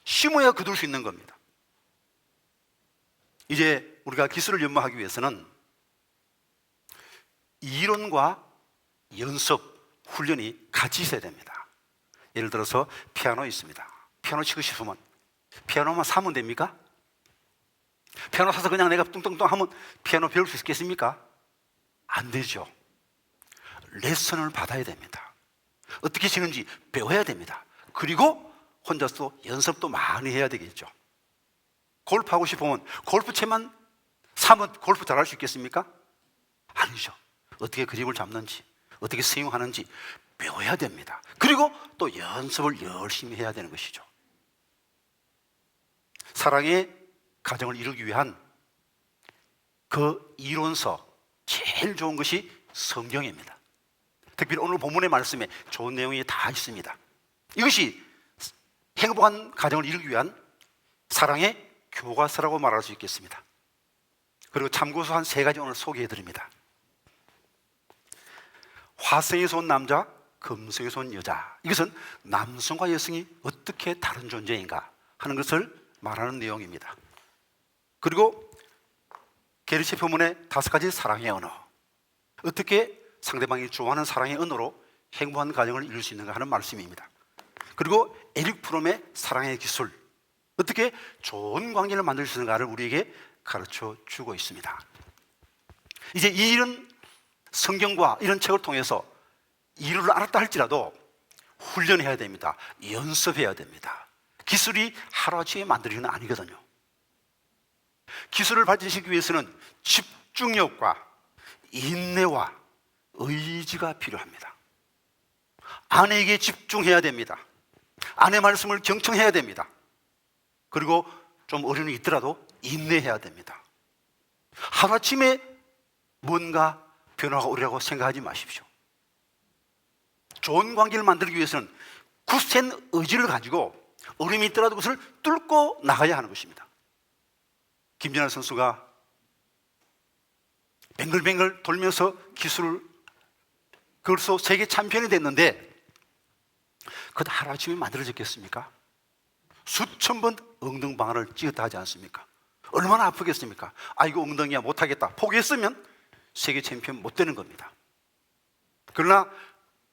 심어야 거둘 수 있는 겁니다. 이제 우리가 기술을 연마하기 위해서는 이론과 연습, 훈련이 같이 있어야 됩니다. 예를 들어서 피아노 있습니다. 피아노 치고 싶으면 피아노만 사면 됩니까? 피아노 사서 그냥 내가 뚱뚱뚱 하면 피아노 배울 수 있겠습니까? 안 되죠. 레슨을 받아야 됩니다. 어떻게 치는지 배워야 됩니다. 그리고 혼자서 연습도 많이 해야 되겠죠. 골프 하고 싶으면 골프채만 사면 골프 잘할 수 있겠습니까? 아니죠. 어떻게 그림을 잡는지, 어떻게 사용하는지 배워야 됩니다. 그리고 또 연습을 열심히 해야 되는 것이죠. 사랑의 가정을 이루기 위한 그 이론서 제일 좋은 것이 성경입니다. 특별히 오늘 본문의 말씀에 좋은 내용이 다 있습니다. 이것이 행복한 가정을 이루기 위한 사랑의 교과서라고 말할 수 있겠습니다. 그리고 참고서 한 3가지 오늘 소개해 드립니다. 화성에서 온 남자, 금성에서 온 여자. 이것은 남성과 여성이 어떻게 다른 존재인가 하는 것을 말하는 내용입니다. 그리고 게르시 표문의 5가지 사랑의 언어, 어떻게 상대방이 좋아하는 사랑의 언어로 행복한 가정을 이룰 수 있는가 하는 말씀입니다. 그리고 에릭 프롬의 사랑의 기술, 어떻게 좋은 관계를 만들 수 있는가를 우리에게 가르쳐 주고 있습니다. 이제 이런 성경과 이런 책을 통해서 이론을 알았다 할지라도 훈련해야 됩니다. 연습해야 됩니다. 기술이 하루아침에 만들어지는 건 아니거든요. 기술을 발전시키기 위해서는 집중력과 인내와 의지가 필요합니다. 아내에게 집중해야 됩니다. 아내 말씀을 경청해야 됩니다. 그리고 좀 어려움이 있더라도 인내해야 됩니다. 하루아침에 뭔가 변화가 오리라고 생각하지 마십시오. 좋은 관계를 만들기 위해서는 굳센 의지를 가지고 어려움이 있더라도 그것을 뚫고 나가야 하는 것입니다. 김연아 선수가 뱅글뱅글 돌면서 기술을 그래서 세계 챔피언이 됐는데 그것도 하루아침에 만들어졌겠습니까? 수천 번 엉덩방아를 찧었다 하지 않습니까? 얼마나 아프겠습니까? 아이고 엉덩이야 못하겠다 포기했으면 세계 챔피언 못 되는 겁니다. 그러나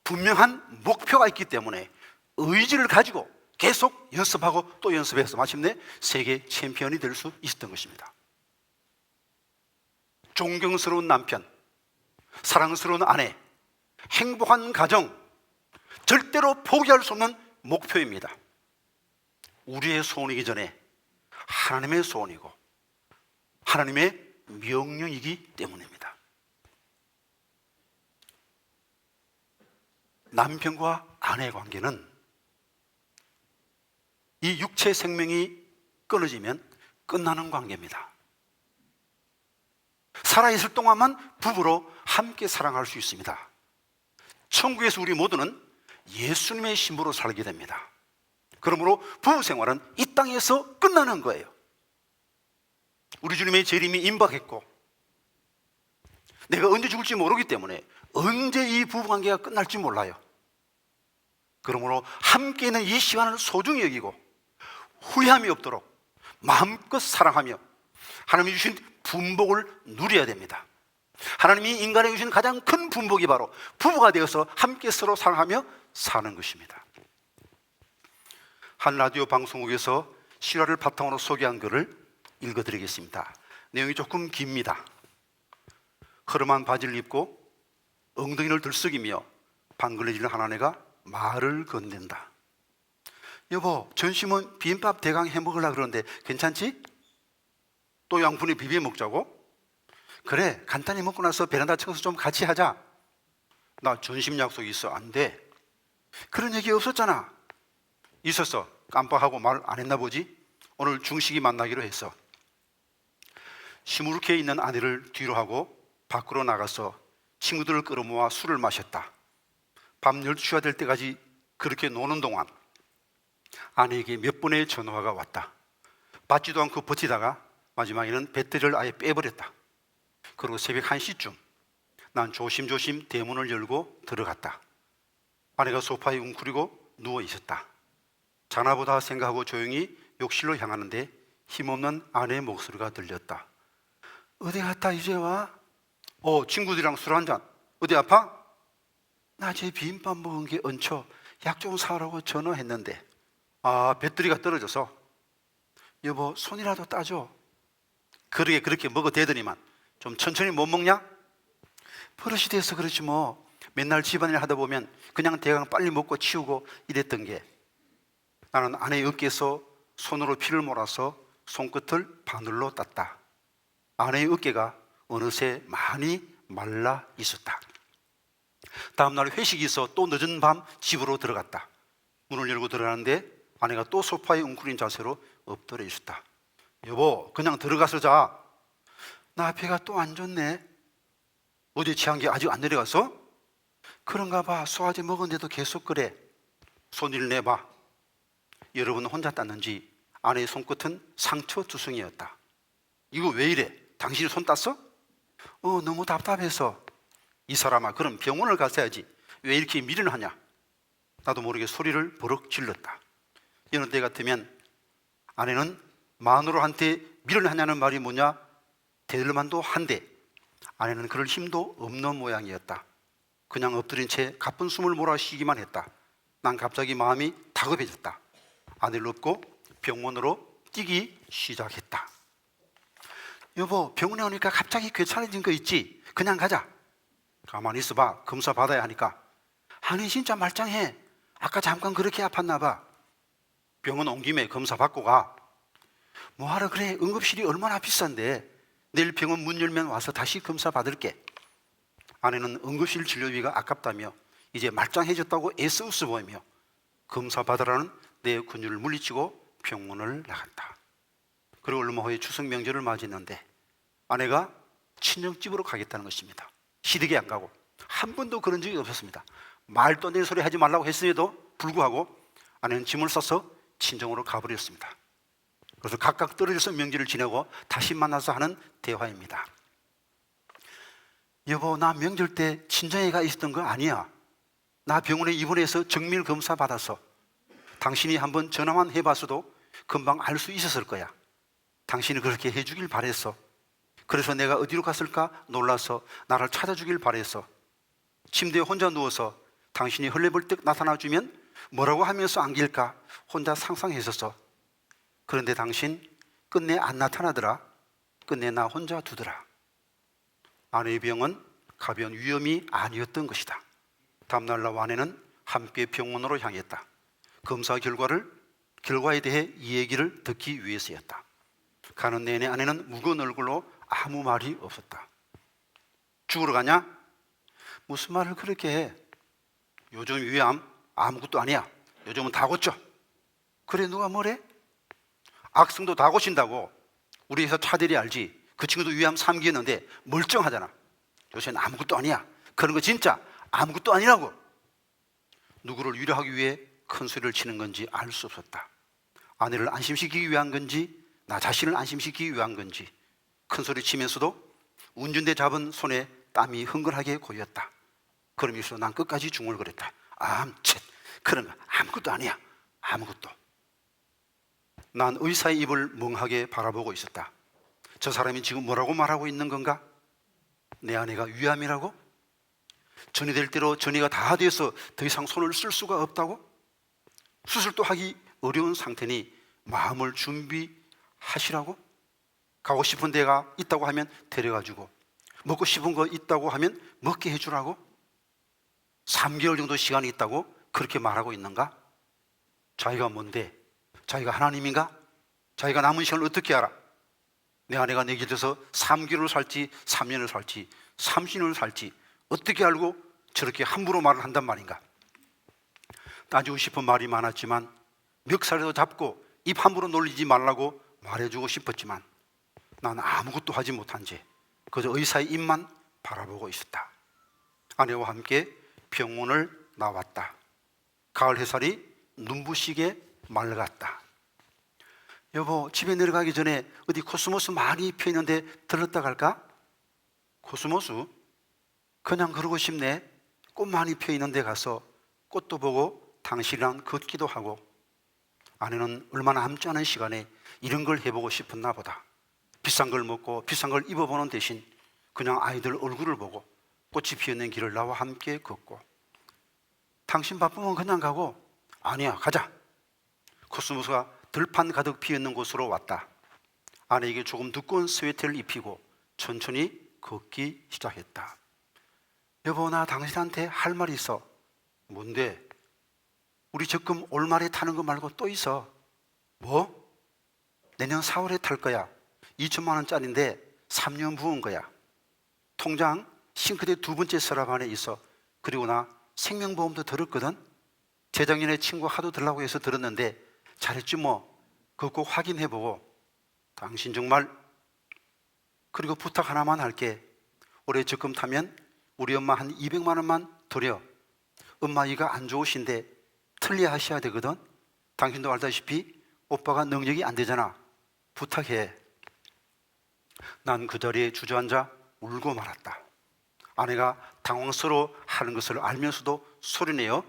분명한 목표가 있기 때문에 의지를 가지고 계속 연습하고 또 연습해서 마침내 세계 챔피언이 될 수 있었던 것입니다. 존경스러운 남편, 사랑스러운 아내, 행복한 가정, 절대로 포기할 수 없는 목표입니다. 우리의 소원이기 전에 하나님의 소원이고 하나님의 명령이기 때문입니다. 남편과 아내의 관계는 이 육체 생명이 끊어지면 끝나는 관계입니다. 살아있을 동안만 부부로 함께 사랑할 수 있습니다. 천국에서 우리 모두는 예수님의 신부로 살게 됩니다. 그러므로 부부 생활은 이 땅에서 끝나는 거예요. 우리 주님의 재림이 임박했고 내가 언제 죽을지 모르기 때문에 언제 이 부부관계가 끝날지 몰라요. 그러므로 함께 있는 이 시간을 소중히 여기고 후회함이 없도록 마음껏 사랑하며 하나님이 주신 분복을 누려야 됩니다. 하나님이 인간에게 주신 가장 큰 분복이 바로 부부가 되어서 함께 서로 사랑하며 사는 것입니다. 한 라디오 방송국에서 실화를 바탕으로 소개한 글을 읽어드리겠습니다. 내용이 조금 깁니다. 허름한 바지를 입고 엉덩이를 들썩이며 방글레지는 한 아내가 말을 건넨다. 여보, 점심은 비빔밥 대강 해 먹으려고 그러는데 괜찮지? 또 양푼에 비벼 먹자고? 그래, 간단히 먹고 나서 베란다 청소 좀 같이 하자. 나 점심 약속이 있어. 안 돼. 그런 얘기 없었잖아. 있었어. 깜빡하고 말 안 했나 보지? 오늘 중식이 만나기로 했어. 시무룩해 있는 아내를 뒤로 하고 밖으로 나가서 친구들을 끌어모아 술을 마셨다. 밤 12시가 될 때까지 그렇게 노는 동안 아내에게 몇 번의 전화가 왔다. 받지도 않고 버티다가 마지막에는 배터리를 아예 빼버렸다. 그리고 새벽 1시쯤 난 조심조심 대문을 열고 들어갔다. 아내가 소파에 웅크리고 누워 있었다. 자나보다 생각하고 조용히 욕실로 향하는데 힘없는 아내의 목소리가 들렸다. 어디 갔다 이제 와? 친구들이랑 술 한잔. 어디 아파? 낮에 비빔밥 먹은 게 얹혀 약 좀 사오라고 전화했는데 배터리가 떨어져서. 여보, 손이라도 따줘. 그러게 그렇게 먹어대더니만 좀 천천히 못 먹냐? 버릇이 돼서 그렇지 뭐. 맨날 집안일 하다 보면 그냥 대강 빨리 먹고 치우고 이랬던 게. 나는 아내의 어깨에서 손으로 피를 몰아서 손끝을 바늘로 땄다. 아내의 어깨가 어느새 많이 말라 있었다. 다음날 회식이 있어 또 늦은 밤 집으로 들어갔다. 문을 열고 들어가는데 아내가 또 소파에 웅크린 자세로 엎드려 있었다. 여보, 그냥 들어가서 자. 나 배가 또 안 좋네. 어제 취한 게 아직 안 내려갔어? 그런가 봐. 소화제 먹었는데도 계속 그래. 손을 내봐. 여러분 혼자 땄는지 아내의 손끝은 상처 투성이었다. 이거 왜 이래? 당신이 손 땄어? 너무 답답해서. 이 사람아, 그럼 병원을 갔어야지. 왜 이렇게 미련하냐? 나도 모르게 소리를 버럭 질렀다. 이런 때 같으면 아내는 마누라한테 미련하냐는 말이 뭐냐? 대들만도 한데 아내는 그럴 힘도 없는 모양이었다. 그냥 엎드린 채 가쁜 숨을 몰아쉬기만 했다. 난 갑자기 마음이 다급해졌다. 아내를 업고 병원으로 뛰기 시작했다. 여보, 병원에 오니까 갑자기 괜찮아진 거 있지? 그냥 가자. 가만히 있어봐. 검사 받아야 하니까. 아니 진짜 말짱해. 아까 잠깐 그렇게 아팠나 봐. 병원 온 김에 검사 받고 가. 뭐하러 그래? 응급실이 얼마나 비싼데. 내일 병원 문 열면 와서 다시 검사 받을게. 아내는 응급실 진료비가 아깝다며 이제 말짱해졌다고 애써 웃어 보이며 검사 받으라는 내 권유를 물리치고 병원을 나갔다. 그리고 얼마 후에 추석 명절을 맞이했는데 아내가 친정집으로 가겠다는 것입니다. 시댁에 안 가고 한 번도 그런 적이 없었습니다. 말도 안 되는 소리 하지 말라고 했음에도 불구하고 아내는 짐을 싸서 친정으로 가버렸습니다. 그래서 각각 떨어져서 명절을 지내고 다시 만나서 하는 대화입니다. 여보, 나 명절 때 친정에 가 있었던 거 아니야. 나 병원에 입원해서 정밀 검사 받았어. 당신이 한번 전화만 해봤어도 금방 알 수 있었을 거야. 당신이 그렇게 해주길 바랬어. 그래서 내가 어디로 갔을까 놀라서 나를 찾아주길 바랬어. 침대에 혼자 누워서 당신이 헐레벌떡 나타나주면 뭐라고 하면서 안길까 혼자 상상했었어. 그런데 당신 끝내 안 나타나더라. 끝내 나 혼자 두더라. 아내의 병은 가벼운 위험이 아니었던 것이다. 다음날 나와 아내는 함께 병원으로 향했다. 검사 결과에 대해 이 얘기를 듣기 위해서였다. 가는 내내 아내는 무거운 얼굴로 아무 말이 없었다. 죽으러 가냐? 무슨 말을 그렇게 해? 요즘 위암 아무것도 아니야. 요즘은 다 고쳐. 그래, 누가 뭐래? 악성도 다 고친다고. 우리 회사 차대리 알지? 그 친구도 위암 3기였는데 멀쩡하잖아. 요새는 아무것도 아니야. 그런 거 진짜 아무것도 아니라고. 누구를 위로하기 위해 큰 소리를 치는 건지 알 수 없었다. 아내를 안심시키기 위한 건지 나 자신을 안심시키기 위한 건지 큰 소리 치면서도 운전대 잡은 손에 땀이 흥건하게 고였다. 그러면서 난 끝까지 중얼거렸다. 암쳇, 그런 거 아무것도 아니야. 아무것도. 난 의사의 입을 멍하게 바라보고 있었다. 저 사람이 지금 뭐라고 말하고 있는 건가? 내 아내가 위암이라고? 전이될 대로 전이가 다 돼서 더 이상 손을 쓸 수가 없다고? 수술도 하기 어려운 상태니 마음을 준비하시라고? 가고 싶은 데가 있다고 하면 데려가주고 먹고 싶은 거 있다고 하면 먹게 해주라고? 3개월 정도 시간이 있다고 그렇게 말하고 있는가? 자기가 뭔데? 자기가 하나님인가? 자기가 남은 시간을 어떻게 알아? 내 아내가 내 곁에서 3개월을 살지 3년을 살지 30년을 살지 어떻게 알고 저렇게 함부로 말을 한단 말인가? 따지고 싶은 말이 많았지만 멱살에도 잡고 입 함부로 놀리지 말라고 말해주고 싶었지만 난 아무것도 하지 못한 채 그저 의사의 입만 바라보고 있었다. 아내와 함께 병원을 나왔다. 가을 햇살이 눈부시게 맑았다. 여보, 집에 내려가기 전에 어디 코스모스 많이 피어있는데 들렀다 갈까? 코스모스? 그냥 그러고 싶네. 꽃 많이 피어있는 데 가서 꽃도 보고 당신이랑 걷기도 하고. 아내는 얼마나 남지 않은 시간에 이런 걸 해보고 싶었나 보다. 비싼 걸 먹고 비싼 걸 입어보는 대신 그냥 아이들 얼굴을 보고 꽃이 피어있는 길을 나와 함께 걷고. 당신 바쁘면 그냥 가고. 아니야, 가자. 코스모스가 들판 가득 피어있는 곳으로 왔다. 아내에게 조금 두꺼운 스웨터를 입히고 천천히 걷기 시작했다. 여보, 나 당신한테 할 말이 있어. 뭔데? 우리 적금 올말에 타는 거 말고 또 있어. 뭐? 내년 4월에 탈 거야. 2천만 원짜리인데 3년 부은 거야. 통장 싱크대 두 번째 서랍 안에 있어. 그리고 나 생명보험도 들었거든. 재작년에 친구 하도 들라고 해서 들었는데 잘했지 뭐. 그거 꼭 확인해보고. 당신 정말. 그리고 부탁 하나만 할게. 올해 적금 타면 우리 엄마 한 200만 원만 드려. 엄마 이가 안 좋으신데 틀려 하셔야 되거든. 당신도 알다시피 오빠가 능력이 안 되잖아. 부탁해. 난 그 자리에 주저앉아 울고 말았다. 아내가 당황스러워 하는 것을 알면서도 소리내어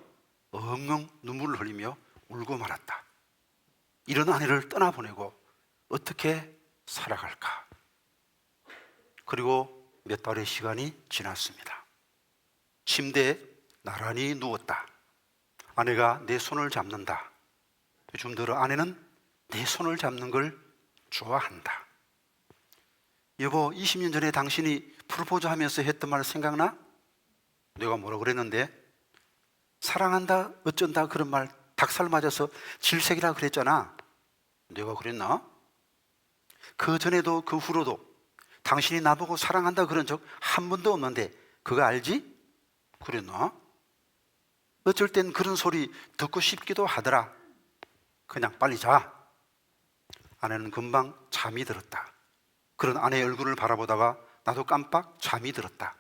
엉엉 눈물을 흘리며 울고 말았다. 이런 아내를 떠나보내고 어떻게 살아갈까? 그리고 몇 달의 시간이 지났습니다. 침대에 나란히 누웠다. 아내가 내 손을 잡는다. 요즘 들어 아내는 내 손을 잡는 걸 좋아한다. 여보, 20년 전에 당신이 프로포즈 하면서 했던 말 생각나? 내가 뭐라 그랬는데? 사랑한다, 어쩐다 그런 말 닭살 맞아서 질색이라 그랬잖아. 내가 그랬나? 그 전에도 그 후로도 당신이 나보고 사랑한다 그런 적 한 번도 없는데 그거 알지? 그랬나? 어쩔 땐 그런 소리 듣고 싶기도 하더라. 그냥 빨리 자. 아내는 금방 잠이 들었다. 그런 아내의 얼굴을 바라보다가 나도 깜빡 잠이 들었다.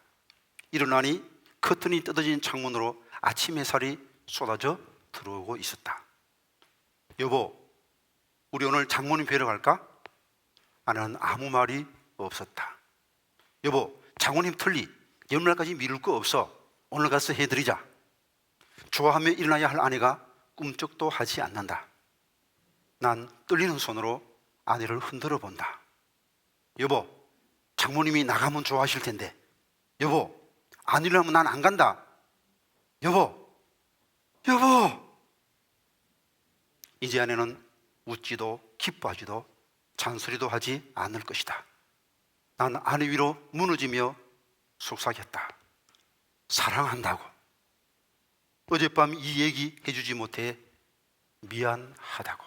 일어나니 커튼이 뜯어진 창문으로 아침 햇살이 쏟아져 들어오고 있었다. 여보, 우리 오늘 장모님 뵈러 갈까? 아내는 아무 말이 없었다. 여보, 장모님 틀리 연말까지 미룰 거 없어. 오늘 가서 해드리자. 좋아하며 일어나야 할 아내가 꿈쩍도 하지 않는다. 난 떨리는 손으로 아내를 흔들어 본다. 여보, 장모님이 나가면 좋아하실 텐데. 여보, 안 일어나면 난 안 간다. 여보, 여보. 이제 아내는 웃지도 기뻐하지도 잔소리도 하지 않을 것이다. 난 아내 위로 무너지며 속삭였다. 사랑한다고. 어젯밤 이 얘기 해주지 못해 미안하다고.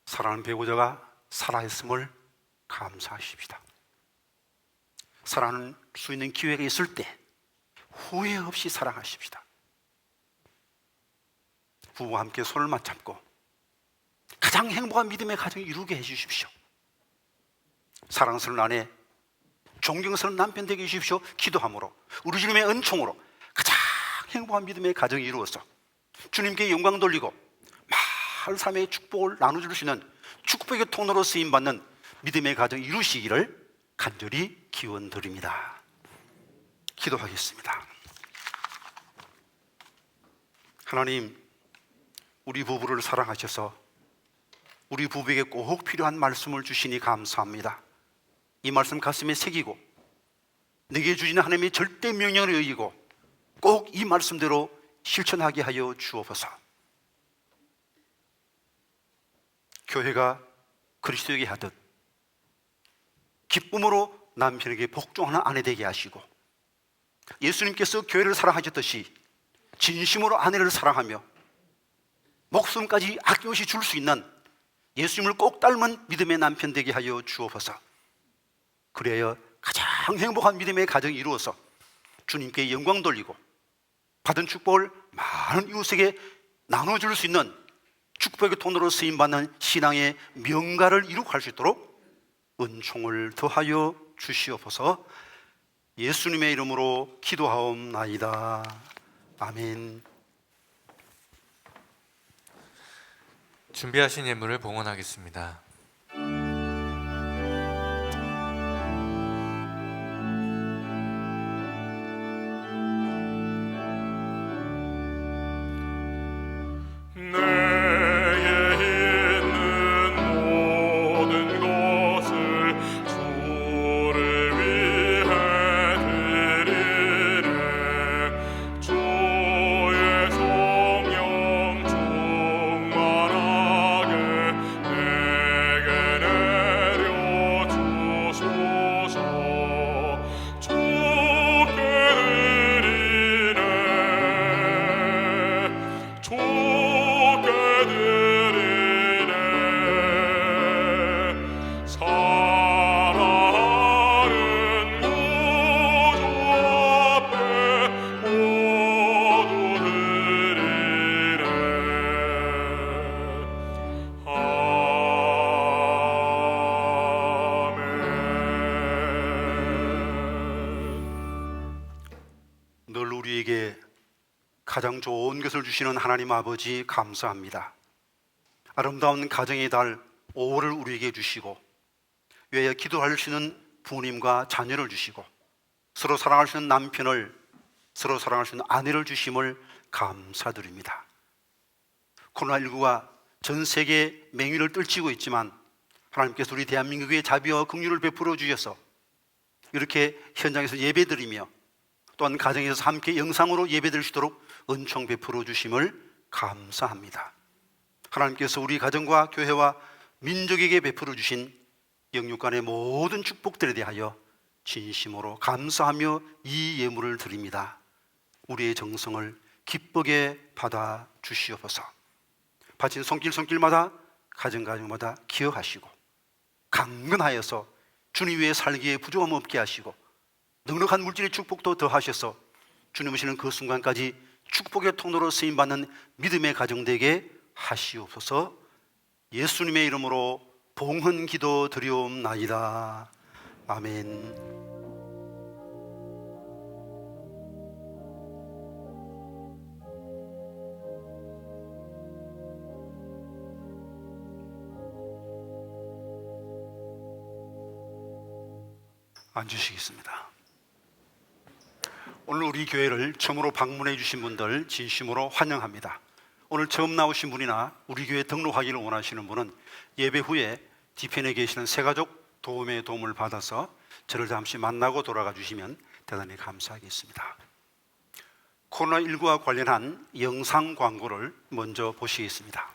사랑하는 배우자가 살아있음을 감사하십시다. 사랑할 수 있는 기회가 있을 때 후회 없이 사랑하십시다. 부부와 함께 손을 맞잡고 가장 행복한 믿음의 가정을 이루게 해주십시오. 사랑스러운 아내, 존경스러운 남편 되게 해주십시오. 기도함으로 우리 주님의 은총으로 가장 행복한 믿음의 가정이 이루어서 주님께 영광 돌리고 마을 삶의 축복을 나눠줄 수 있는 축복의 통로로 쓰임받는 믿음의 가정 이루시기를 간절히 기원드립니다. 기도하겠습니다. 하나님, 우리 부부를 사랑하셔서 우리 부부에게 꼭 필요한 말씀을 주시니 감사합니다. 이 말씀 가슴에 새기고 내게 주시는 하나님의 절대 명령을 여기고 꼭 이 말씀대로 실천하게 하여 주옵소서. 교회가 그리스도에게 하듯 기쁨으로 남편에게 복종하는 아내 되게 하시고, 예수님께서 교회를 사랑하셨듯이 진심으로 아내를 사랑하며 목숨까지 아낌없이 줄 수 있는 예수님을 꼭 닮은 믿음의 남편 되게 하여 주옵소서. 그래야 가장 행복한 믿음의 가정이 이루어서 주님께 영광 돌리고 받은 축복을 많은 이웃에게 나눠줄 수 있는 축복의 통로로 쓰임받는 신앙의 명가를 이룩할 수 있도록 은총을 더하여 주시옵소서. 예수님의 이름으로 기도하옵나이다. 아멘. 준비하신 예물을 봉헌하겠습니다. 내게 있는 모든 것을 주를 위해 드리네. 주의 성령 충만하게 내 가장 좋은 것을 주시는 하나님 아버지 감사합니다. 아름다운 가정의 달 5월을 우리에게 주시고 위하여 기도할 수 있는 부모님과 자녀를 주시고 서로 사랑할 수 있는 남편을, 서로 사랑할 수 있는 아내를 주심을 감사드립니다. 코로나19가 전 세계 맹위를 떨치고 있지만 하나님께서 우리 대한민국의 자비와 긍휼을 베풀어 주셔서 이렇게 현장에서 예배드리며 또한 가정에서 함께 영상으로 예배드릴 수 있도록 은총 베풀어 주심을 감사합니다. 하나님께서 우리 가정과 교회와 민족에게 베풀어 주신 영육간의 모든 축복들에 대하여 진심으로 감사하며 이 예물을 드립니다. 우리의 정성을 기쁘게 받아 주시옵소서. 바친 손길마다 가정마다 기억하시고 강건하여서 주님 위에 살기에 부족함 없게 하시고 넉넉한 물질의 축복도 더하셔서 주님 오시는 그 순간까지 축복의 통로로 쓰임받는 믿음의 가정 되게 하시옵소서. 예수님의 이름으로 봉헌 기도 드리옵나이다. 아멘. 앉으시겠습니다. 오늘 우리 교회를 처음으로 방문해 주신 분들 진심으로 환영합니다. 오늘 처음 나오신 분이나 우리 교회 등록하기를 원하시는 분은 예배 후에 뒤편에 계시는 새가족 도움의 도움을 받아서 저를 잠시 만나고 돌아가 주시면 대단히 감사하겠습니다. 코로나19와 관련한 영상 광고를 먼저 보시겠습니다.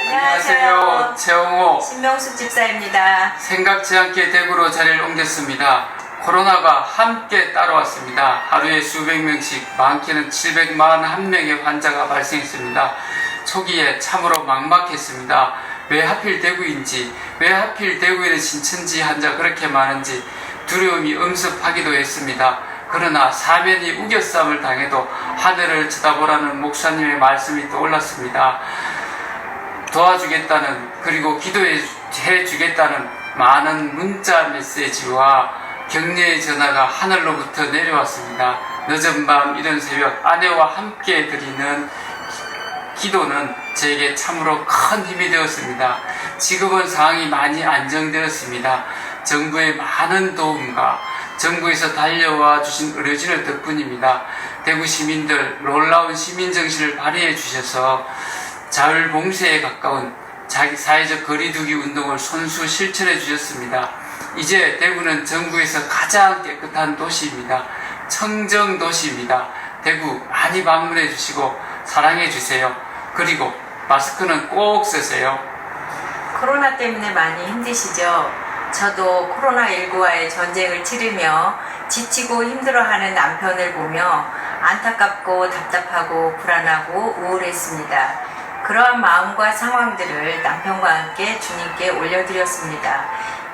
안녕하세요. 최홍호 신명숙 집사입니다. 생각지 않게 대구로 자리를 옮겼습니다. 코로나가 함께 따라왔습니다. 하루에 수백 명씩, 많게는 741명의 환자가 발생했습니다. 초기에 참으로 막막했습니다. 왜 하필 대구인지, 왜 하필 대구에는 신천지 환자 그렇게 많은지 두려움이 엄습하기도 했습니다. 그러나 사면이 우겨쌈을 당해도 하늘을 쳐다보라는 목사님의 말씀이 떠올랐습니다. 도와주겠다는, 그리고 기도해 주겠다는 많은 문자 메시지와 격려의 전화가 하늘로부터 내려왔습니다. 늦은 밤 이른 새벽 아내와 함께 드리는 기도는 저에게 참으로 큰 힘이 되었습니다. 지금은 상황이 많이 안정되었습니다. 정부의 많은 도움과 정부에서 달려와 주신 의료진의 덕분입니다. 대구 시민들 놀라운 시민정신을 발휘해 주셔서 자율봉쇄에 가까운 자기 사회적 거리두기 운동을 손수 실천해 주셨습니다. 이제 대구는 전국에서 가장 깨끗한 도시입니다. 청정 도시입니다. 대구 많이 방문해 주시고 사랑해 주세요. 그리고 마스크는 꼭 쓰세요. 코로나 때문에 많이 힘드시죠? 저도 코로나19와의 전쟁을 치르며 지치고 힘들어하는 남편을 보며 안타깝고 답답하고 불안하고 우울했습니다. 그러한 마음과 상황들을 남편과 함께 주님께 올려드렸습니다.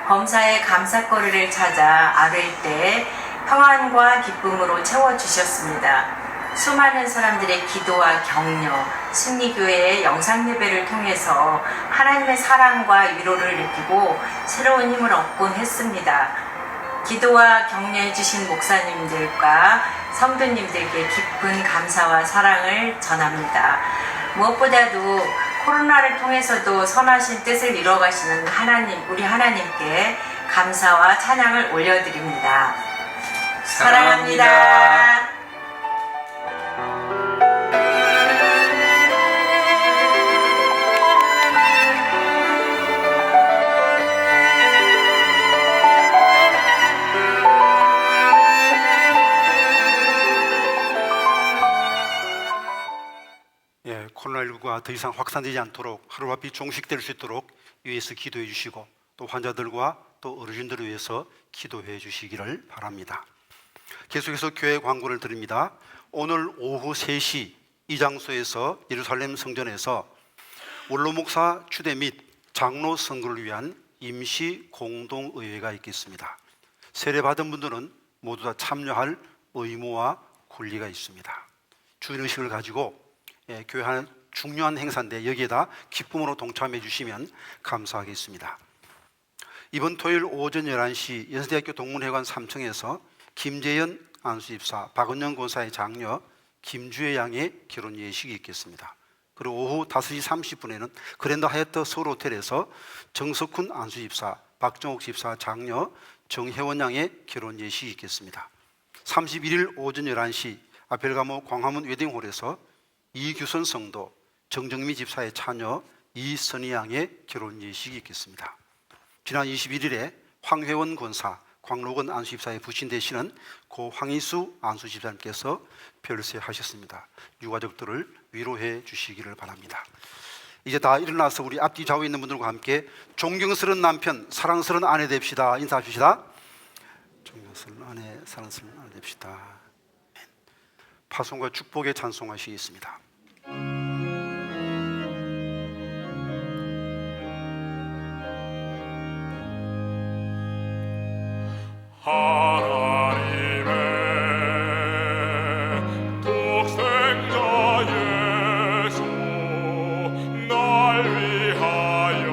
범사의 감사거리를 찾아 아뢰일 때 평안과 기쁨으로 채워주셨습니다. 수많은 사람들의 기도와 격려, 승리교회의 영상예배를 통해서 하나님의 사랑과 위로를 느끼고 새로운 힘을 얻곤 했습니다. 기도와 격려해주신 목사님들과 성도님들께 깊은 감사와 사랑을 전합니다. 무엇보다도 코로나를 통해서도 선하신 뜻을 이뤄가시는 하나님, 우리 하나님께 감사와 찬양을 올려드립니다. 사랑합니다. 코로나19가 더 이상 확산되지 않도록 하루아피 종식될 수 있도록 위해서 기도해 주시고 또 환자들과 또 어르신들을 위해서 기도해 주시기를 바랍니다. 계속해서 교회 광고를 드립니다. 오늘 오후 3시 이 장소에서 예루살렘 성전에서 원로 목사 추대 및 장로 선거를 위한 임시 공동의회가 있겠습니다. 세례받은 분들은 모두 다 참여할 의무와 권리가 있습니다. 주인의식을 가지고 교회 하는 중요한 행사인데 여기에다 기쁨으로 동참해 주시면 감사하겠습니다. 이번 토요일 오전 11시 연세대학교 동문회관 3층에서 김재현 안수집사, 박은영 권사의 장녀 김주혜 양의 결혼 예식이 있겠습니다. 그리고 오후 5시 30분에는 그랜드 하얏트 서울호텔에서 정석훈 안수집사, 박정옥 집사 장녀 정혜원 양의 결혼 예식이 있겠습니다. 31일 오전 11시 아펠가모 광화문 웨딩홀에서 이규선 성도, 정정미 집사의 자녀 이선희 양의 결혼 예식이 있겠습니다. 지난 21일에 황회원 권사, 광록원 안수집사의 부친 되시는 고 황희수 안수집사님께서 별세하셨습니다. 유가족들을 위로해 주시기를 바랍니다. 이제 다 일어나서 우리 앞뒤 좌우에 있는 분들과 함께 존경스러운 남편, 사랑스러운 아내 됩시다. 인사합시다. 존경스러운 아내, 사랑스러운 아내 됩시다. 파송과 축복의 찬송하시겠습니다. 하나님의 독생자 예수 날 위하여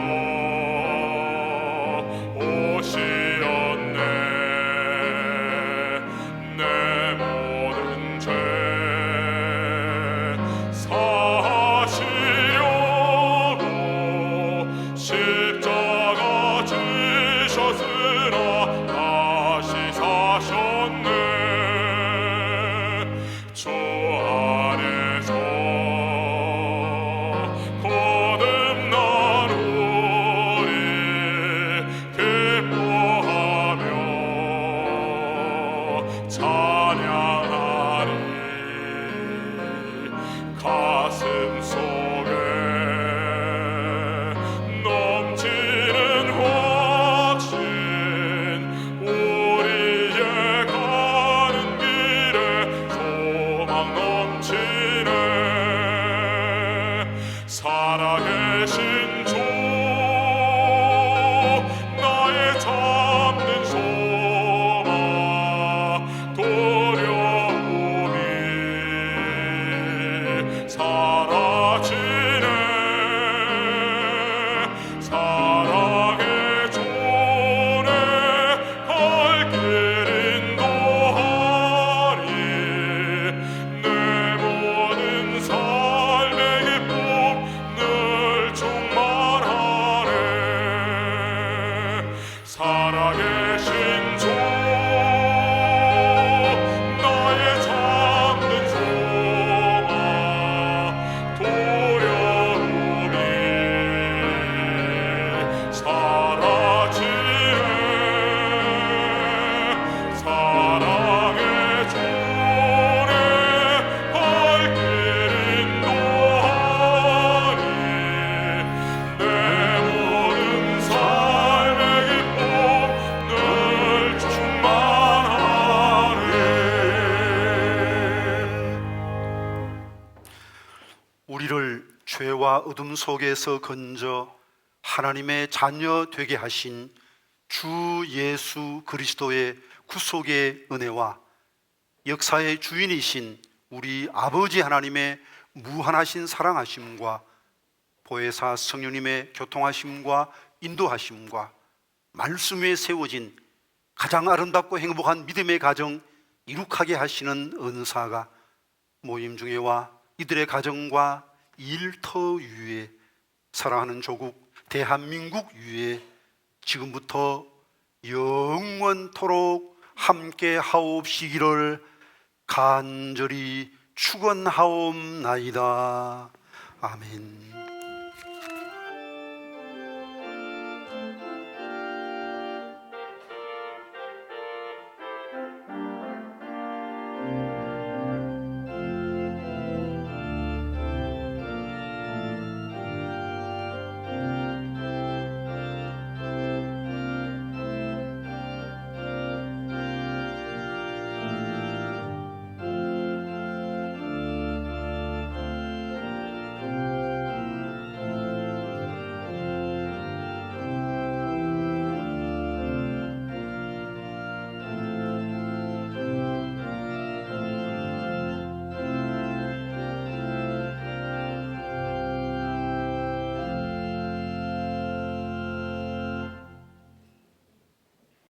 오시었네. 내 모든 죄 사하시려고 십자가 지셨으나 다시 사셨네. 주 안에서 거듭나노니 기뻐하며 찬양하리. 가슴 속에 넘치는 확신, 우리의 가는 길에 소망 넘치네. 살아계신 주 나의 잠든 소망 두려움이 사라지네. 사랑의 존에 갈 길 인도하리. 내 모든 삶의 기쁨 늘 충만하네. 살아계신 주 나의 잠든 소망 두려움이 사라지네. 사랑의 존에 갈 길 인도하리. 내 모든 삶의 기쁨 늘 충만하리. 우리를 죄와 어둠 속에서 건져 하나님의 자녀 되게 하신 주 예수 그리스도의 구속의 은혜와 역사의 주인이신 우리 아버지 하나님의 무한하신 사랑하심과 보혜사 성령님의 교통하심과 인도하심과 말씀 위에 세워진 가장 아름답고 행복한 믿음의 가정 이룩하게 하시는 은사가 모임 중에와 이들의 가정과 일터 위에 사랑하는 조국 대한민국 위에 지금부터 영원토록 함께 하옵시기를 간절히 축원하옵나이다. 아멘.